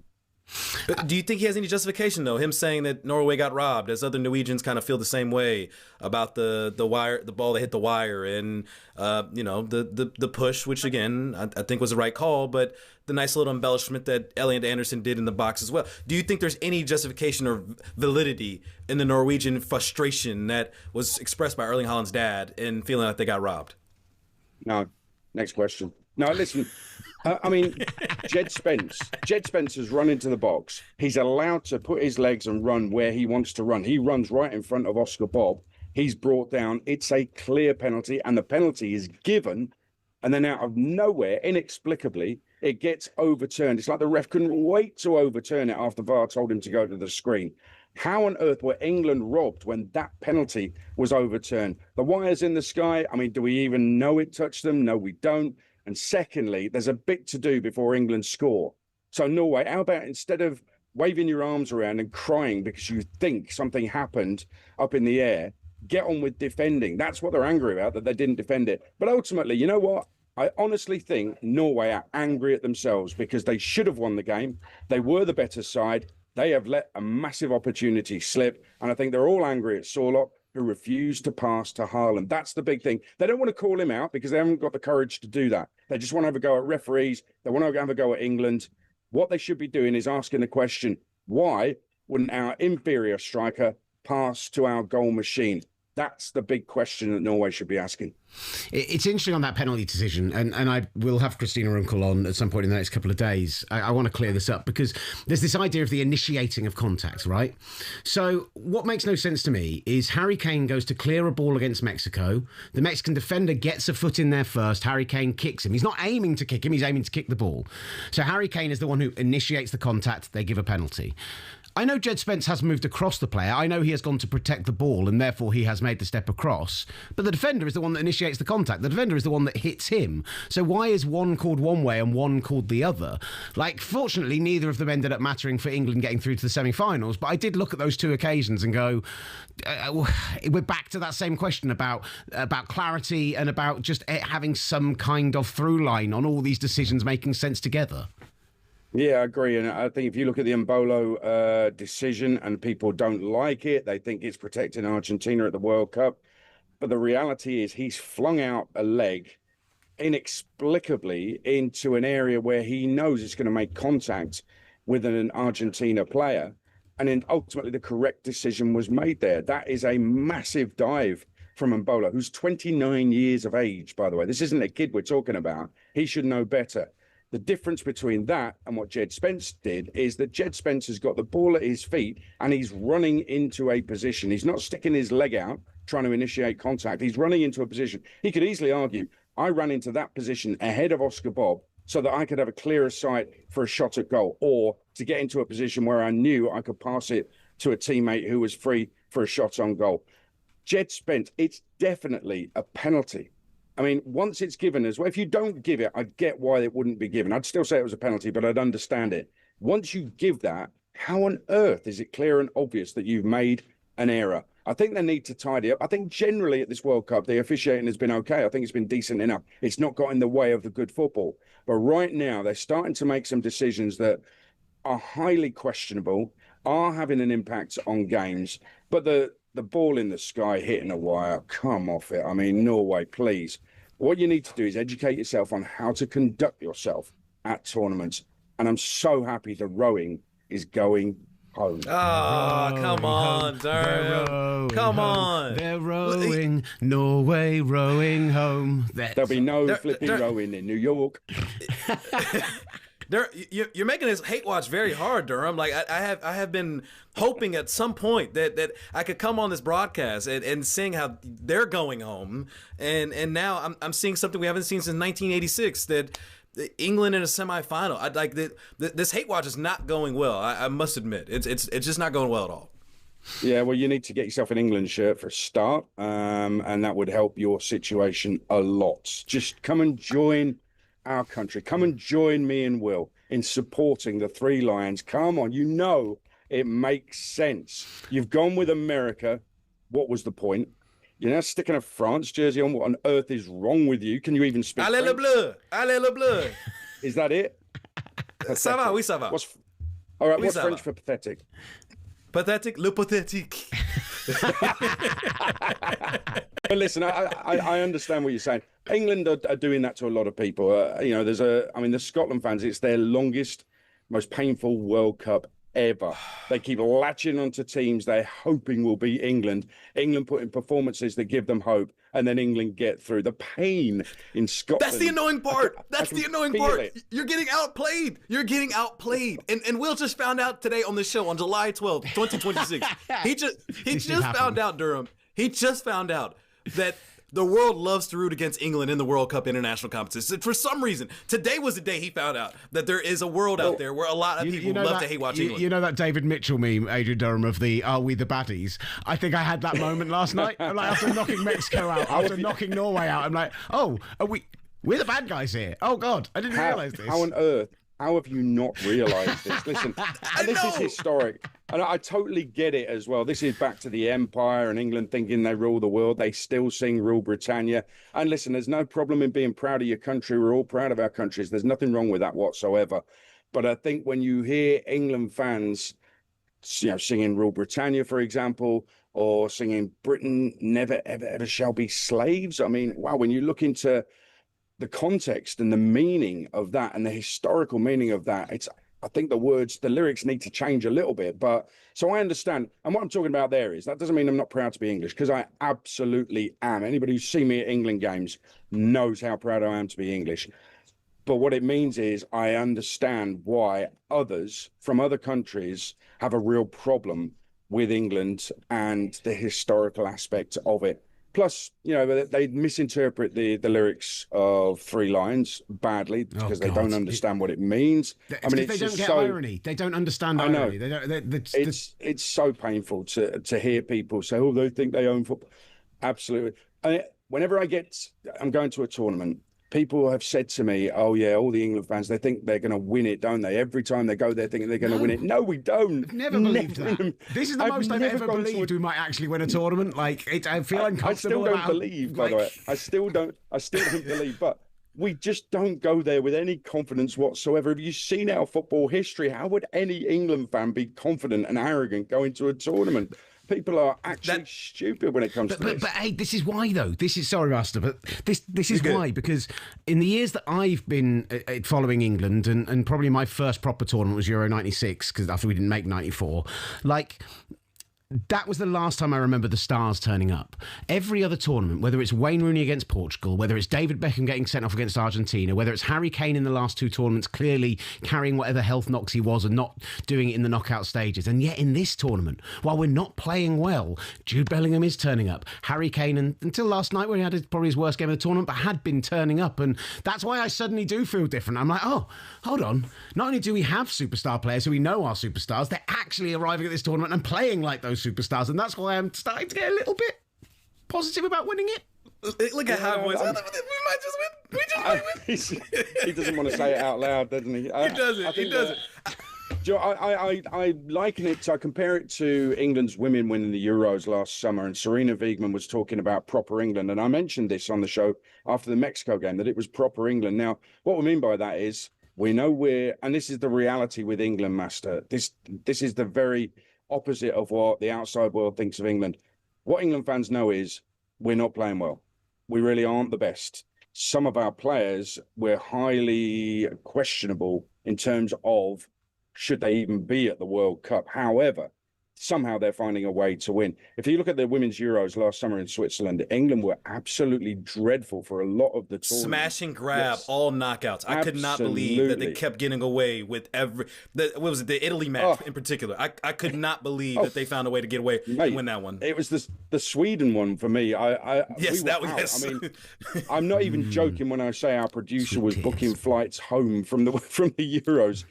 But do you think he has any justification, though? Him saying that Norway got robbed, as other Norwegians kind of feel the same way about the ball that hit the wire, and the push, which again I think was the right call, but the nice little embellishment that Elliot Anderson did in the box as well. Do you think there's any justification or validity in the Norwegian frustration that was expressed by Erling Haaland's dad and feeling like they got robbed? No. Next question. No, listen. I mean, Jed Spence has run into the box. He's allowed to put his legs and run where he wants to run. He runs right in front of Oscar Bob. He's brought down. It's a clear penalty, and the penalty is given. And then out of nowhere, inexplicably, it gets overturned. It's like the ref couldn't wait to overturn it after VAR told him to go to the screen. How on earth were England robbed when that penalty was overturned? The wires in the sky, I mean, do we even know it touched them? No, we don't. And secondly, there's a bit to do before England score. So Norway, how about instead of waving your arms around and crying because you think something happened up in the air, get on with defending. That's what they're angry about, that they didn't defend it. But ultimately, you know what? I honestly think Norway are angry at themselves because they should have won the game. They were the better side. They have let a massive opportunity slip. And I think they're all angry at Sorloth, who refused to pass to Haaland. That's the big thing. They don't want to call him out because they haven't got the courage to do that. They just want to have a go at referees. They want to have a go at England. What they should be doing is asking the question, why wouldn't our inferior striker pass to our goal machine? That's the big question that Norway should be asking. It's interesting on that penalty decision, and I will have Christina Runkel on at some point in the next couple of days. I want to clear this up because there's this idea of the initiating of contact, right? So what makes no sense to me is Harry Kane goes to clear a ball against Mexico. The Mexican defender gets a foot in there first. Harry Kane kicks him. He's not aiming to kick him. He's aiming to kick the ball. So Harry Kane is the one who initiates the contact. They give a penalty. I know Jed Spence has moved across the player. I know he has gone to protect the ball and therefore he has made the step across. But the defender is the one that initiates the contact. The defender is the one that hits him. So why is one called one way and one called the other? Like, fortunately, neither of them ended up mattering for England getting through to the semi-finals. But I did look at those two occasions and go, we're back to that same question about clarity and about just having some kind of through line on all these decisions making sense together. Yeah, I agree. And I think if you look at the Embolo decision and people don't like it, they think it's protecting Argentina at the World Cup. But the reality is he's flung out a leg inexplicably into an area where he knows it's going to make contact with an Argentina player. And then ultimately the correct decision was made there. That is a massive dive from Embolo, who's 29 years of age, by the way. This isn't a kid we're talking about. He should know better. The difference between that and what Jed Spence did is that Jed Spence has got the ball at his feet and he's running into a position. He's not sticking his leg out, trying to initiate contact. He's running into a position. He could easily argue, I ran into that position ahead of Oscar Bob so that I could have a clearer sight for a shot at goal, or to get into a position where I knew I could pass it to a teammate who was free for a shot on goal. Jed Spence, it's definitely a penalty. I mean, once it's given as well, if you don't give it, I get why it wouldn't be given. I'd still say it was a penalty, but I'd understand it. Once you give that, how on earth is it clear and obvious that you've made an error? I think they need to tidy up. I think generally at this World Cup, the officiating has been okay. I think it's been decent enough. It's not got in the way of the good football. But right now, they're starting to make some decisions that are highly questionable, are having an impact on games. But the ball in the sky hitting a wire, come off it. I mean, Norway, please. What you need to do is educate yourself on how to conduct yourself at tournaments. And I'm so happy the rowing is going home. Oh, come on, Durham. Come on. They're rowing, Norway rowing home. There'll be no flipping rowing in New York. You're making this hate watch very hard, Durham. Like I have been hoping at some point that I could come on this broadcast and sing how they're going home, and now I'm seeing something we haven't seen since 1986, that England in a semifinal. I like this hate watch is not going well. I must admit, it's just not going well at all. Yeah, well, you need to get yourself an England shirt for a start, and that would help your situation a lot. Just come and join our country. Come and join me and Will in supporting the Three Lions. Come on, you know it makes sense. You've gone with America. What was the point? You're now sticking a France jersey on. What on earth is wrong with you? Can you even speak Allez French? le bleu! Allez le bleu! Is that it? Ça va, oui, ça va. All right, Oui, what's ça French va. for pathetic? Pathetic, le pathétique. But listen, I understand what you're saying. England are doing that to a lot of people. The Scotland fans, it's their longest, most painful World Cup ever. They keep latching onto teams they're hoping will beat England. England put in performances that give them hope, and then England get through. The pain in Scotland. That's the annoying part. That's the annoying part. It. You're getting outplayed. You're getting outplayed. And Will just found out today on the show on July 12th, 2026. he just found out, Durham. He just found out that the world loves to root against England in the World Cup international competition. For some reason, today was the day he found out that there is a world out there where a lot of people love to hate watch England. You know that David Mitchell meme, Adrian Durham, of the "Are we the baddies?" I think I had that moment last night. I'm like, after knocking Mexico out, after knocking Norway out, I'm like, oh, we're the bad guys here. Oh God, I didn't realise this. How on earth? How have you not realised this? Listen, this is historic. And I totally get it as well. This is back to the Empire and England thinking they rule the world. They still sing Rule Britannia. And listen, there's no problem in being proud of your country. We're all proud of our countries. There's nothing wrong with that whatsoever. But I think when you hear England fans, singing Rule Britannia, for example, or singing Britain never, ever, ever shall be slaves. I mean, wow, when you look into the context and the meaning of that and the historical meaning of that, I think the lyrics need to change a little bit. But so I understand. And what I'm talking about there is that doesn't mean I'm not proud to be English, because I absolutely am. Anybody who's seen me at England games knows how proud I am to be English. But what it means is I understand why others from other countries have a real problem with England and the historical aspect of it. Plus, they misinterpret the lyrics of Three Lions badly because they don't understand what it means. They don't get irony. They don't understand irony. It's so painful to hear people say, "Oh, they think they own football." Absolutely. Whenever I'm going to a tournament, people have said to me, "Oh yeah, all the England fans, they think they're going to win it, don't they? Every time they go there thinking they're going to win it." No, we don't. I've never believed that. This is the most I've ever believed we might actually win a tournament. I feel uncomfortable. I still don't believe, by the way. I still don't believe, but we just don't go there with any confidence whatsoever. Have you seen our football history? How would any England fan be confident and arrogant going to a tournament? People are actually stupid when it comes to this. But hey, this is why though. Sorry, Master, but this is why, because in the years that I've been following England, and probably my first proper tournament was Euro '96, because after we didn't make '94, that was the last time I remember the stars turning up. Every other tournament, whether it's Wayne Rooney against Portugal, whether it's David Beckham getting sent off against Argentina, whether it's Harry Kane in the last 2 tournaments clearly carrying whatever health knocks he was and not doing it in the knockout stages. And yet in this tournament, while we're not playing well, Jude Bellingham is turning up. Harry Kane, until last night where he had probably his worst game of the tournament, but had been turning up. And that's why I suddenly do feel different. I'm like, oh, hold on. Not only do we have superstar players who we know are superstars, they're actually arriving at this tournament and playing like those superstars, and that's why I'm starting to get a little bit positive about winning it. Look at how we might just win. We just might win. He doesn't want to say it out loud, doesn't he? He doesn't. He doesn't. I liken it to, I compare it to England's women winning the Euros last summer, and Serena Wiegmann was talking about proper England, and I mentioned this on the show after the Mexico game, that it was proper England. Now, what we mean by that is we know and this is the reality with England, Master. This is the very opposite of what the outside world thinks of England. What England fans know is we're not playing well. We really aren't the best. Some of our players, we're highly questionable in terms of should they even be at the World Cup. However, somehow they're finding a way to win. If you look at the Women's Euros last summer in Switzerland, England were absolutely dreadful for a lot of the tournament. Smash and grab, all knockouts. I could not believe that they kept getting away with what was it, the Italy match in particular. I could not believe that they found a way to get away and win that one. It was the Sweden one for me. Yes, that was. Yes. I mean, I'm not even joking when I say our producer was booking flights home from the Euros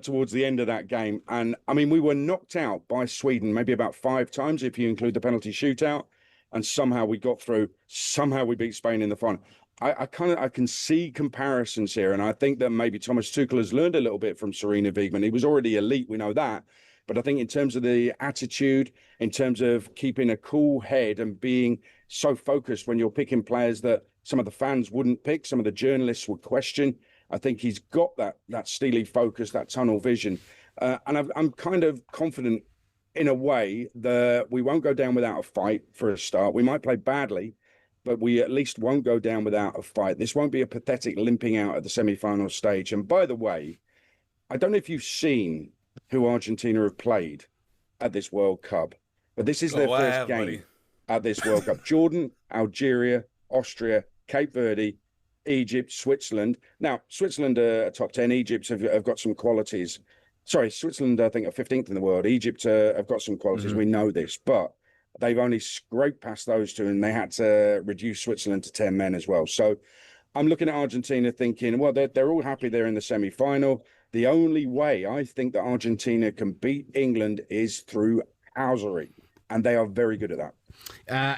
towards the end of that game. And I mean, we were knocked out by Sweden maybe about 5 times if you include the penalty shootout, and somehow we got through. Somehow we beat Spain in the final. I can see comparisons here, and I think that maybe Thomas Tuchel has learned a little bit from Serena Wiegmann. He was already elite, we know that, but I think in terms of the attitude, in terms of keeping a cool head and being so focused when you're picking players that some of the fans wouldn't pick, some of the journalists would question, I think he's got that steely focus, that tunnel vision. And I'm kind of confident in a way that we won't go down without a fight for a start. We might play badly, but we at least won't go down without a fight. This won't be a pathetic limping out at the semi-final stage. And by the way, I don't know if you've seen who Argentina have played at this World Cup, but this is their first game at this World Cup. Jordan, Algeria, Austria, Cape Verde, Egypt, Switzerland. Now, Switzerland are top 10. Egypt have got some qualities. Sorry, Switzerland, I think, are 15th in the world. Egypt have got some qualities. We know this, but they've only scraped past those two, and they had to reduce Switzerland to 10 men as well. So I'm looking at Argentina thinking, well, they're all happy they're in the semi-final. The only way I think that Argentina can beat England is through housery, and they are very good at that.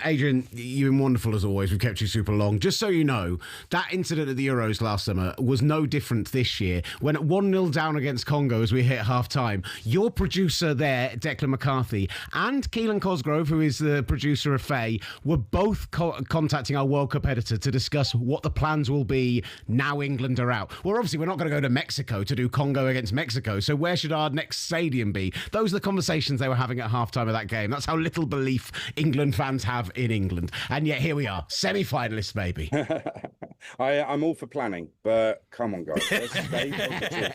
Adrian, you've been wonderful as always. We've kept you super long. Just so you know, that incident at the Euros last summer was no different this year. When at 1-0 down against Congo as we hit half-time, your producer there, Declan McCarthy, and Keelan Cosgrove, who is the producer of Faye, were both contacting our World Cup editor to discuss what the plans will be now England are out. Well, obviously, we're not going to go to Mexico to do Congo against Mexico, so where should our next stadium be? Those are the conversations they were having at half-time of that game. That's how little belief England fans have in England. And yet here we are, semi-finalists, baby. I'm all for planning, but come on, guys. Let's stay positive.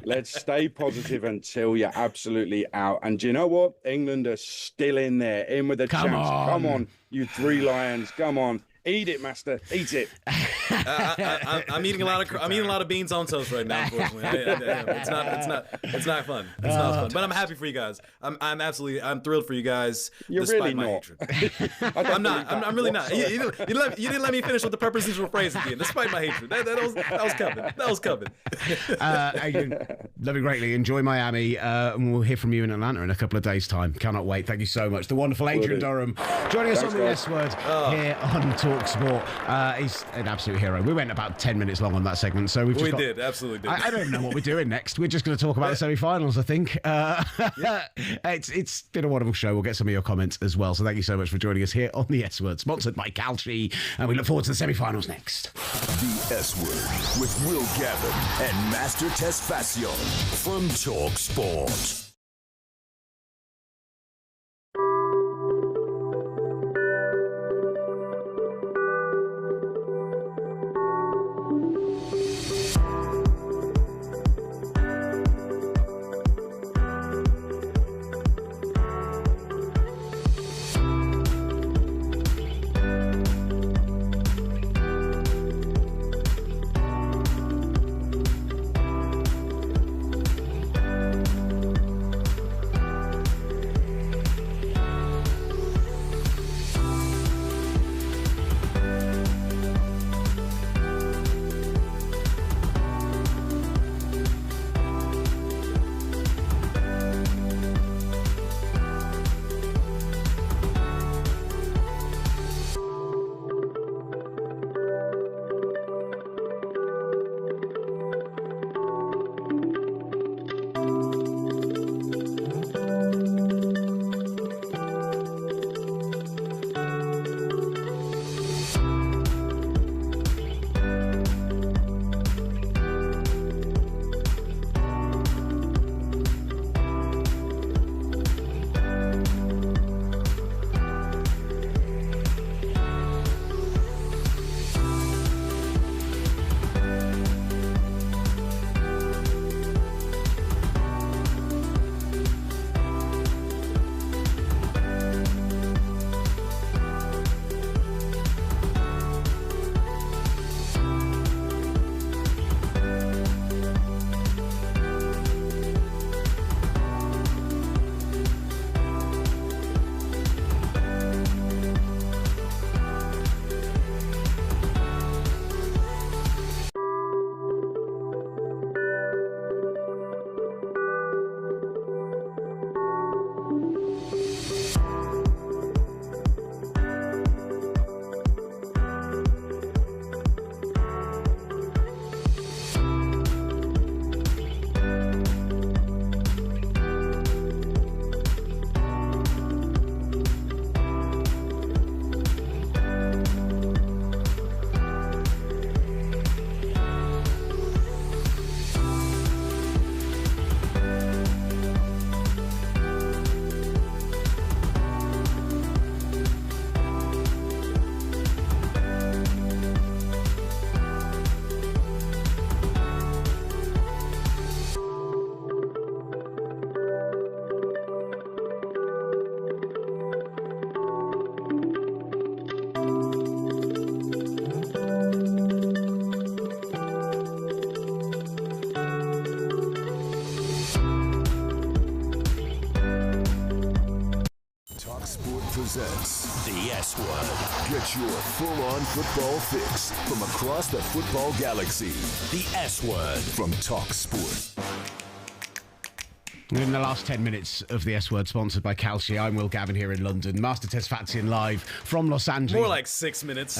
Let's stay positive until you're absolutely out. And do you know what? England are still in there, in with a chance. Come on, you 3 Lions. Come on. Eat it, Master. Eat it. I'm eating a lot of beans on toast right now. Unfortunately, it's not fun. It's not fun. But I'm happy for you guys. I'm thrilled for you guys. You're despite really my not. hatred. I'm really not. You didn't let me finish with the prepositional phrase at the end, despite my hatred. That was coming. Adrian, love you greatly. Enjoy Miami, and we'll hear from you in Atlanta in a couple of days' time. Cannot wait. Thank you so much. The wonderful Adrian Durham joining us on the S Word here on talkSPORT. He's an absolute hero. We went about 10 minutes long on that segment, so we did, absolutely did. I don't even know what we're doing next. We're just going to talk about the semi-finals, I think. It's been a wonderful show. We'll get some of your comments as well. So thank you so much for joining us here on the S Word, sponsored by Calci, and we look forward to the semi-finals next. The S Word with Will Gavin and Master Tesfatsion from talkSPORT. presents The S Word. Get your full-on football fix from across the football galaxy. The S Word. From talkSPORT. In the last 10 minutes of the S Word, sponsored by Calci, I'm Will Gavin here in London. Master Tesfatsion live from Los Angeles. More like 6 minutes.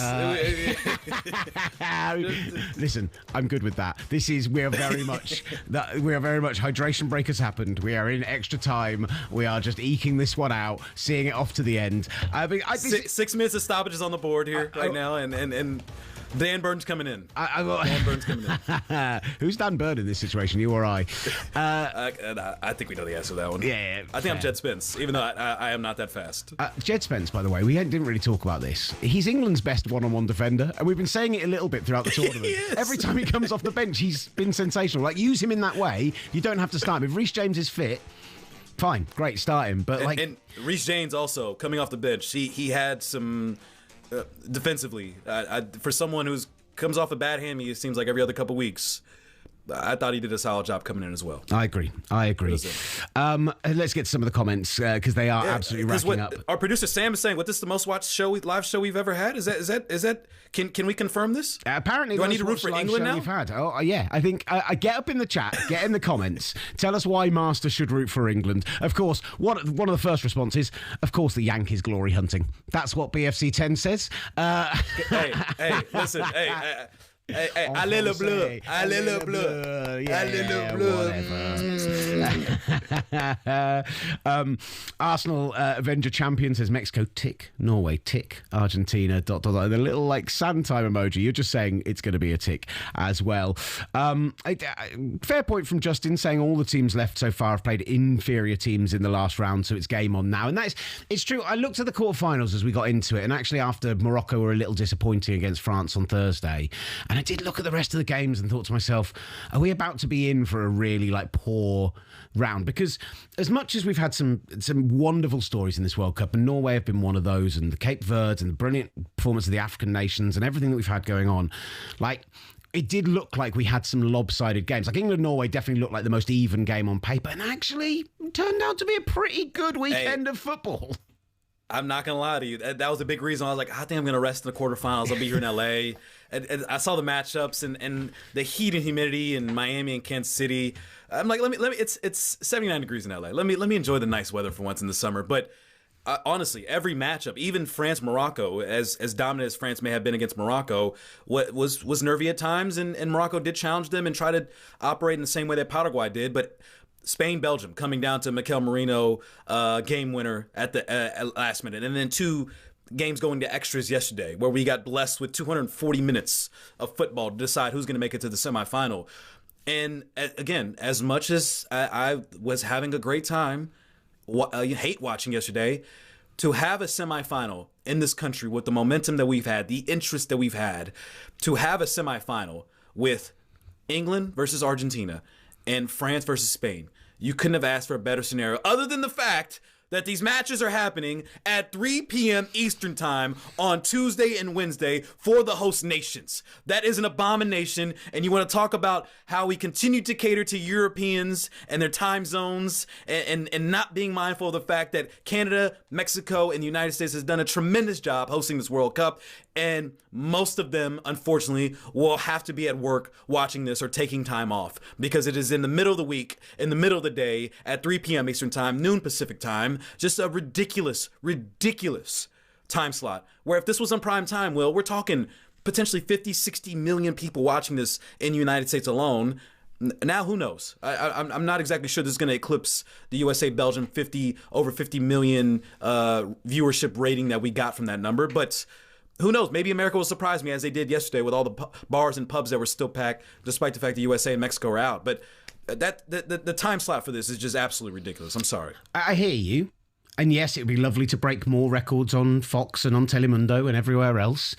Listen, I'm good with that. We are very much hydration break has happened. We are in extra time. We are just eking this one out, seeing it off to the end. 6 minutes of stoppages on the board here now, and Dan Burn's coming in. Dan Burn's coming in. Who's Dan Burn in this situation, you or I? I think we know the answer to that one. Yeah, I think I'm Jed Spence, even though I am not that fast. Jed Spence, by the way, we didn't really talk about this. He's England's best one-on-one defender, and we've been saying it a little bit throughout the tournament. Every time he comes off the bench, he's been sensational. Like, use him in that way. You don't have to start him. If Reece James is fit, fine, great, start him. But and Reece James also coming off the bench, he had some. Defensively, for someone who comes off a bad hammy, it seems like every other couple weeks. I thought he did a solid job coming in as well. I agree. Let's get some of the comments because they are absolutely racking up. Our producer Sam is saying, "What this is the most watched live show we've ever had?" Is that? Can we confirm this? Apparently, do I need to root for England now? We've had. Oh yeah, I think I get up in the chat, get in the comments, tell us why Master should root for England. Of course, one of the first responses, of course, the Yankees glory hunting. That's what BFC 10 says. Hey, listen, hey, allez le bleu, allez le bleu, allez le bleu. Arsenal Avenger Champion says Mexico tick, Norway tick, Argentina ... The little like sand time emoji. You're just saying it's going to be a tick as well. Fair point from Justin saying all the teams left so far have played inferior teams in the last round, so it's game on now, and it's true. I looked at the quarterfinals as we got into it, and actually after Morocco were a little disappointing against France on Thursday. And I did look at the rest of the games and thought to myself, are we about to be in for a really poor round? Because as much as we've had some wonderful stories in this World Cup, and Norway have been one of those, and the Cape Verdes and the brilliant performance of the African nations and everything that we've had going on, it did look like we had some lopsided games. Like England-Norway definitely looked like the most even game on paper, and actually turned out to be a pretty good weekend of football. I'm not going to lie to you. That was a big reason. I was like, I think I'm going to rest in the quarterfinals. I'll be here in L.A. And I saw the matchups and the heat and humidity in Miami and Kansas City. I'm like, let me. It's 79 degrees in L.A. Let me enjoy the nice weather for once in the summer. But honestly, every matchup, even France-Morocco, as dominant as France may have been against Morocco, was nervy at times. And Morocco did challenge them and try to operate in the same way that Paraguay did. But Spain-Belgium coming down to Mikel Merino, game winner at the last minute. And then 2 games going to extras yesterday where we got blessed with 240 minutes of football to decide who's going to make it to the semifinal. And again, as much as I was having a great time, hate watching yesterday, to have a semifinal in this country with the momentum that we've had, the interest that we've had, to have a semifinal with England versus Argentina and France versus Spain, you couldn't have asked for a better scenario other than the fact that these matches are happening at 3 p.m. Eastern time on Tuesday and Wednesday for the host nations. That is an abomination, and you want to talk about how we continue to cater to Europeans and their time zones and not being mindful of the fact that Canada, Mexico, and the United States has done a tremendous job hosting this World Cup, and most of them, unfortunately, will have to be at work watching this or taking time off because it is in the middle of the week, in the middle of the day, at 3 p.m. Eastern time, noon Pacific time. Just a ridiculous time slot where if this was on prime time, Will, we're talking potentially 50, 60 million people watching this in the United States alone. Now, who knows? I'm not exactly sure this is going to eclipse the USA-Belgium over 50 million viewership rating that we got from that number, but who knows? Maybe America will surprise me as they did yesterday with all the bars and pubs that were still packed, despite the fact the USA and Mexico are out. But the time slot for this is just absolutely ridiculous. I'm sorry. I hear you. And yes, it would be lovely to break more records on Fox and on Telemundo and everywhere else.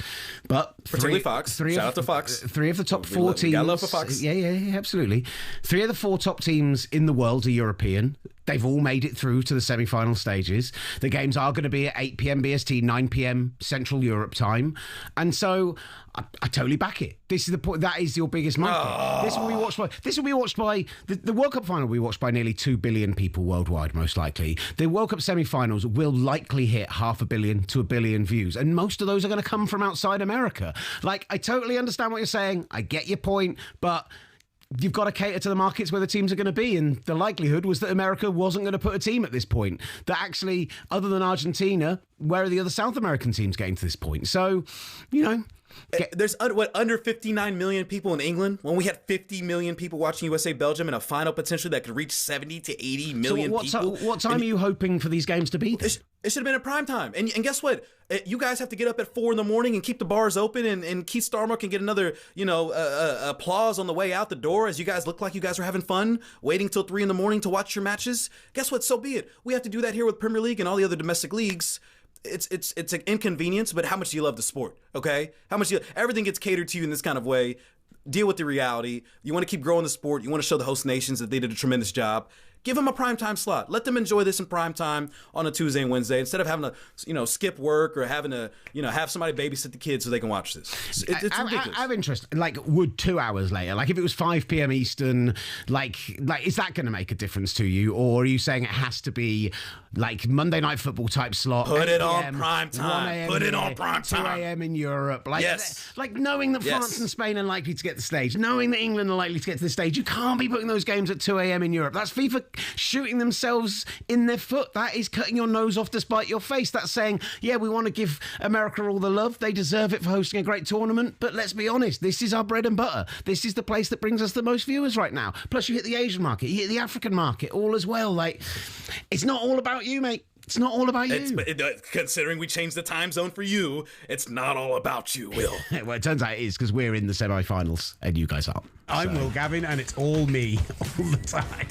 But particularly Fox. Shout out to Fox. 3 of the top 4 teams. Got love for Fox. Yeah, absolutely. 3 of the 4 top teams in the world are European. They've all made it through to the semi-final stages. The games are going to be at 8 p.m. BST, 9 p.m. Central Europe time. And so I totally back it. This is the point. That is your biggest market. This will be watched by the World Cup final will be watched by nearly 2 billion people worldwide, most likely. The World Cup semi-final semi-finals will likely hit 500 million to 1 billion views, and most of those are going to come from outside America. Like, I totally understand what you're saying. I get your point, but you've got to cater to the markets where the teams are going to be, and the likelihood was that America wasn't going to put a team at this point. That actually, other than Argentina, where are the other South American teams getting to this point? So, you know... There's under 59 million people in England when we had 50 million people watching USA Belgium in a final potentially that could reach 70 to 80 million people. What time are you hoping for these games to be? It should have been a prime time. And guess what? You guys have to get up at 4 a.m. and keep the bars open, and Keith Starmer can get another, applause on the way out the door as you guys look like you guys are having fun, waiting till 3 a.m. to watch your matches. Guess what? So be it. We have to do that here with Premier League and all the other domestic leagues. It's an inconvenience, but how much do you love the sport? Okay, everything gets catered to you in this kind of way. Deal with the reality. You want to keep growing the sport. You want to show the host nations that they did a tremendous job. Give them a primetime slot. Let them enjoy this in primetime on a Tuesday and Wednesday instead of having to, skip work or having to, have somebody babysit the kids so they can watch this. It's ridiculous. I have interest. Like, would 2 hours later, like if it was 5 p.m. Eastern, like is that going to make a difference to you, or are you saying it has to be like Monday Night Football type slot? Put it on prime time. Put it on prime time. 2 a.m. in Europe. Like, yes. Like knowing that France and Spain are likely to get the stage, knowing that England are likely to get to the stage, you can't be putting those games at 2 a.m. in Europe. That's FIFA shooting themselves in their foot. That is cutting your nose off to spite your face. That's saying, yeah, we want to give America all the love. They deserve it for hosting a great tournament. But let's be honest, this is our bread and butter. This is the place that brings us the most viewers right now. Plus, you hit the Asian market, you hit the African market, all as well. Like, it's not all about you, mate. It's not all about you. Considering we changed the time zone for you, it's not all about you, Will. Well, it turns out it is, because we're in the semi-finals and you guys aren't. I'm Will Gavin, and it's all me all the time.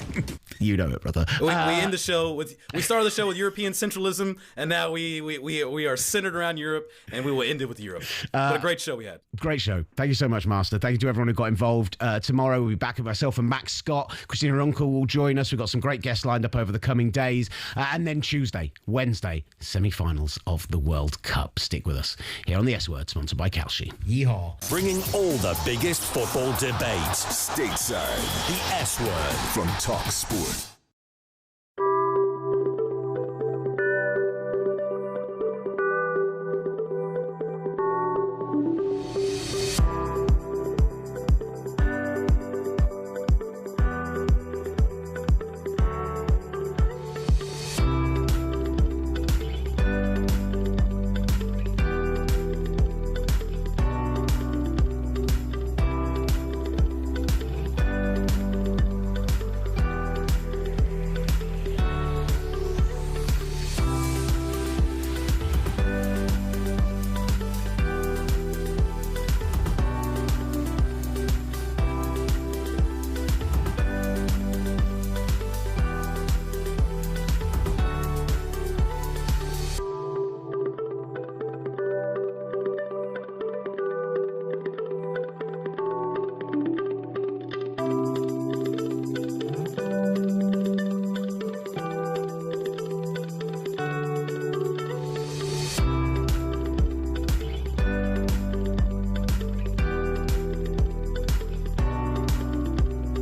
You know it, brother. We end the show with. We started the show with European centralism, and now we are centered around Europe, and we will end it with Europe. What a great show we had. Great show. Thank you so much, Master. Thank you to everyone who got involved. Tomorrow we'll be back with myself and Max Scott. Christina Runkel will join us. We've got some great guests lined up over the coming days, and then Tuesday, Wednesday, semi-finals of the World Cup. Stick with us here on the S Word, sponsored by Kalshi. Yeehaw. Bringing all the biggest football debates Stateside. The S Word From talkSPORT.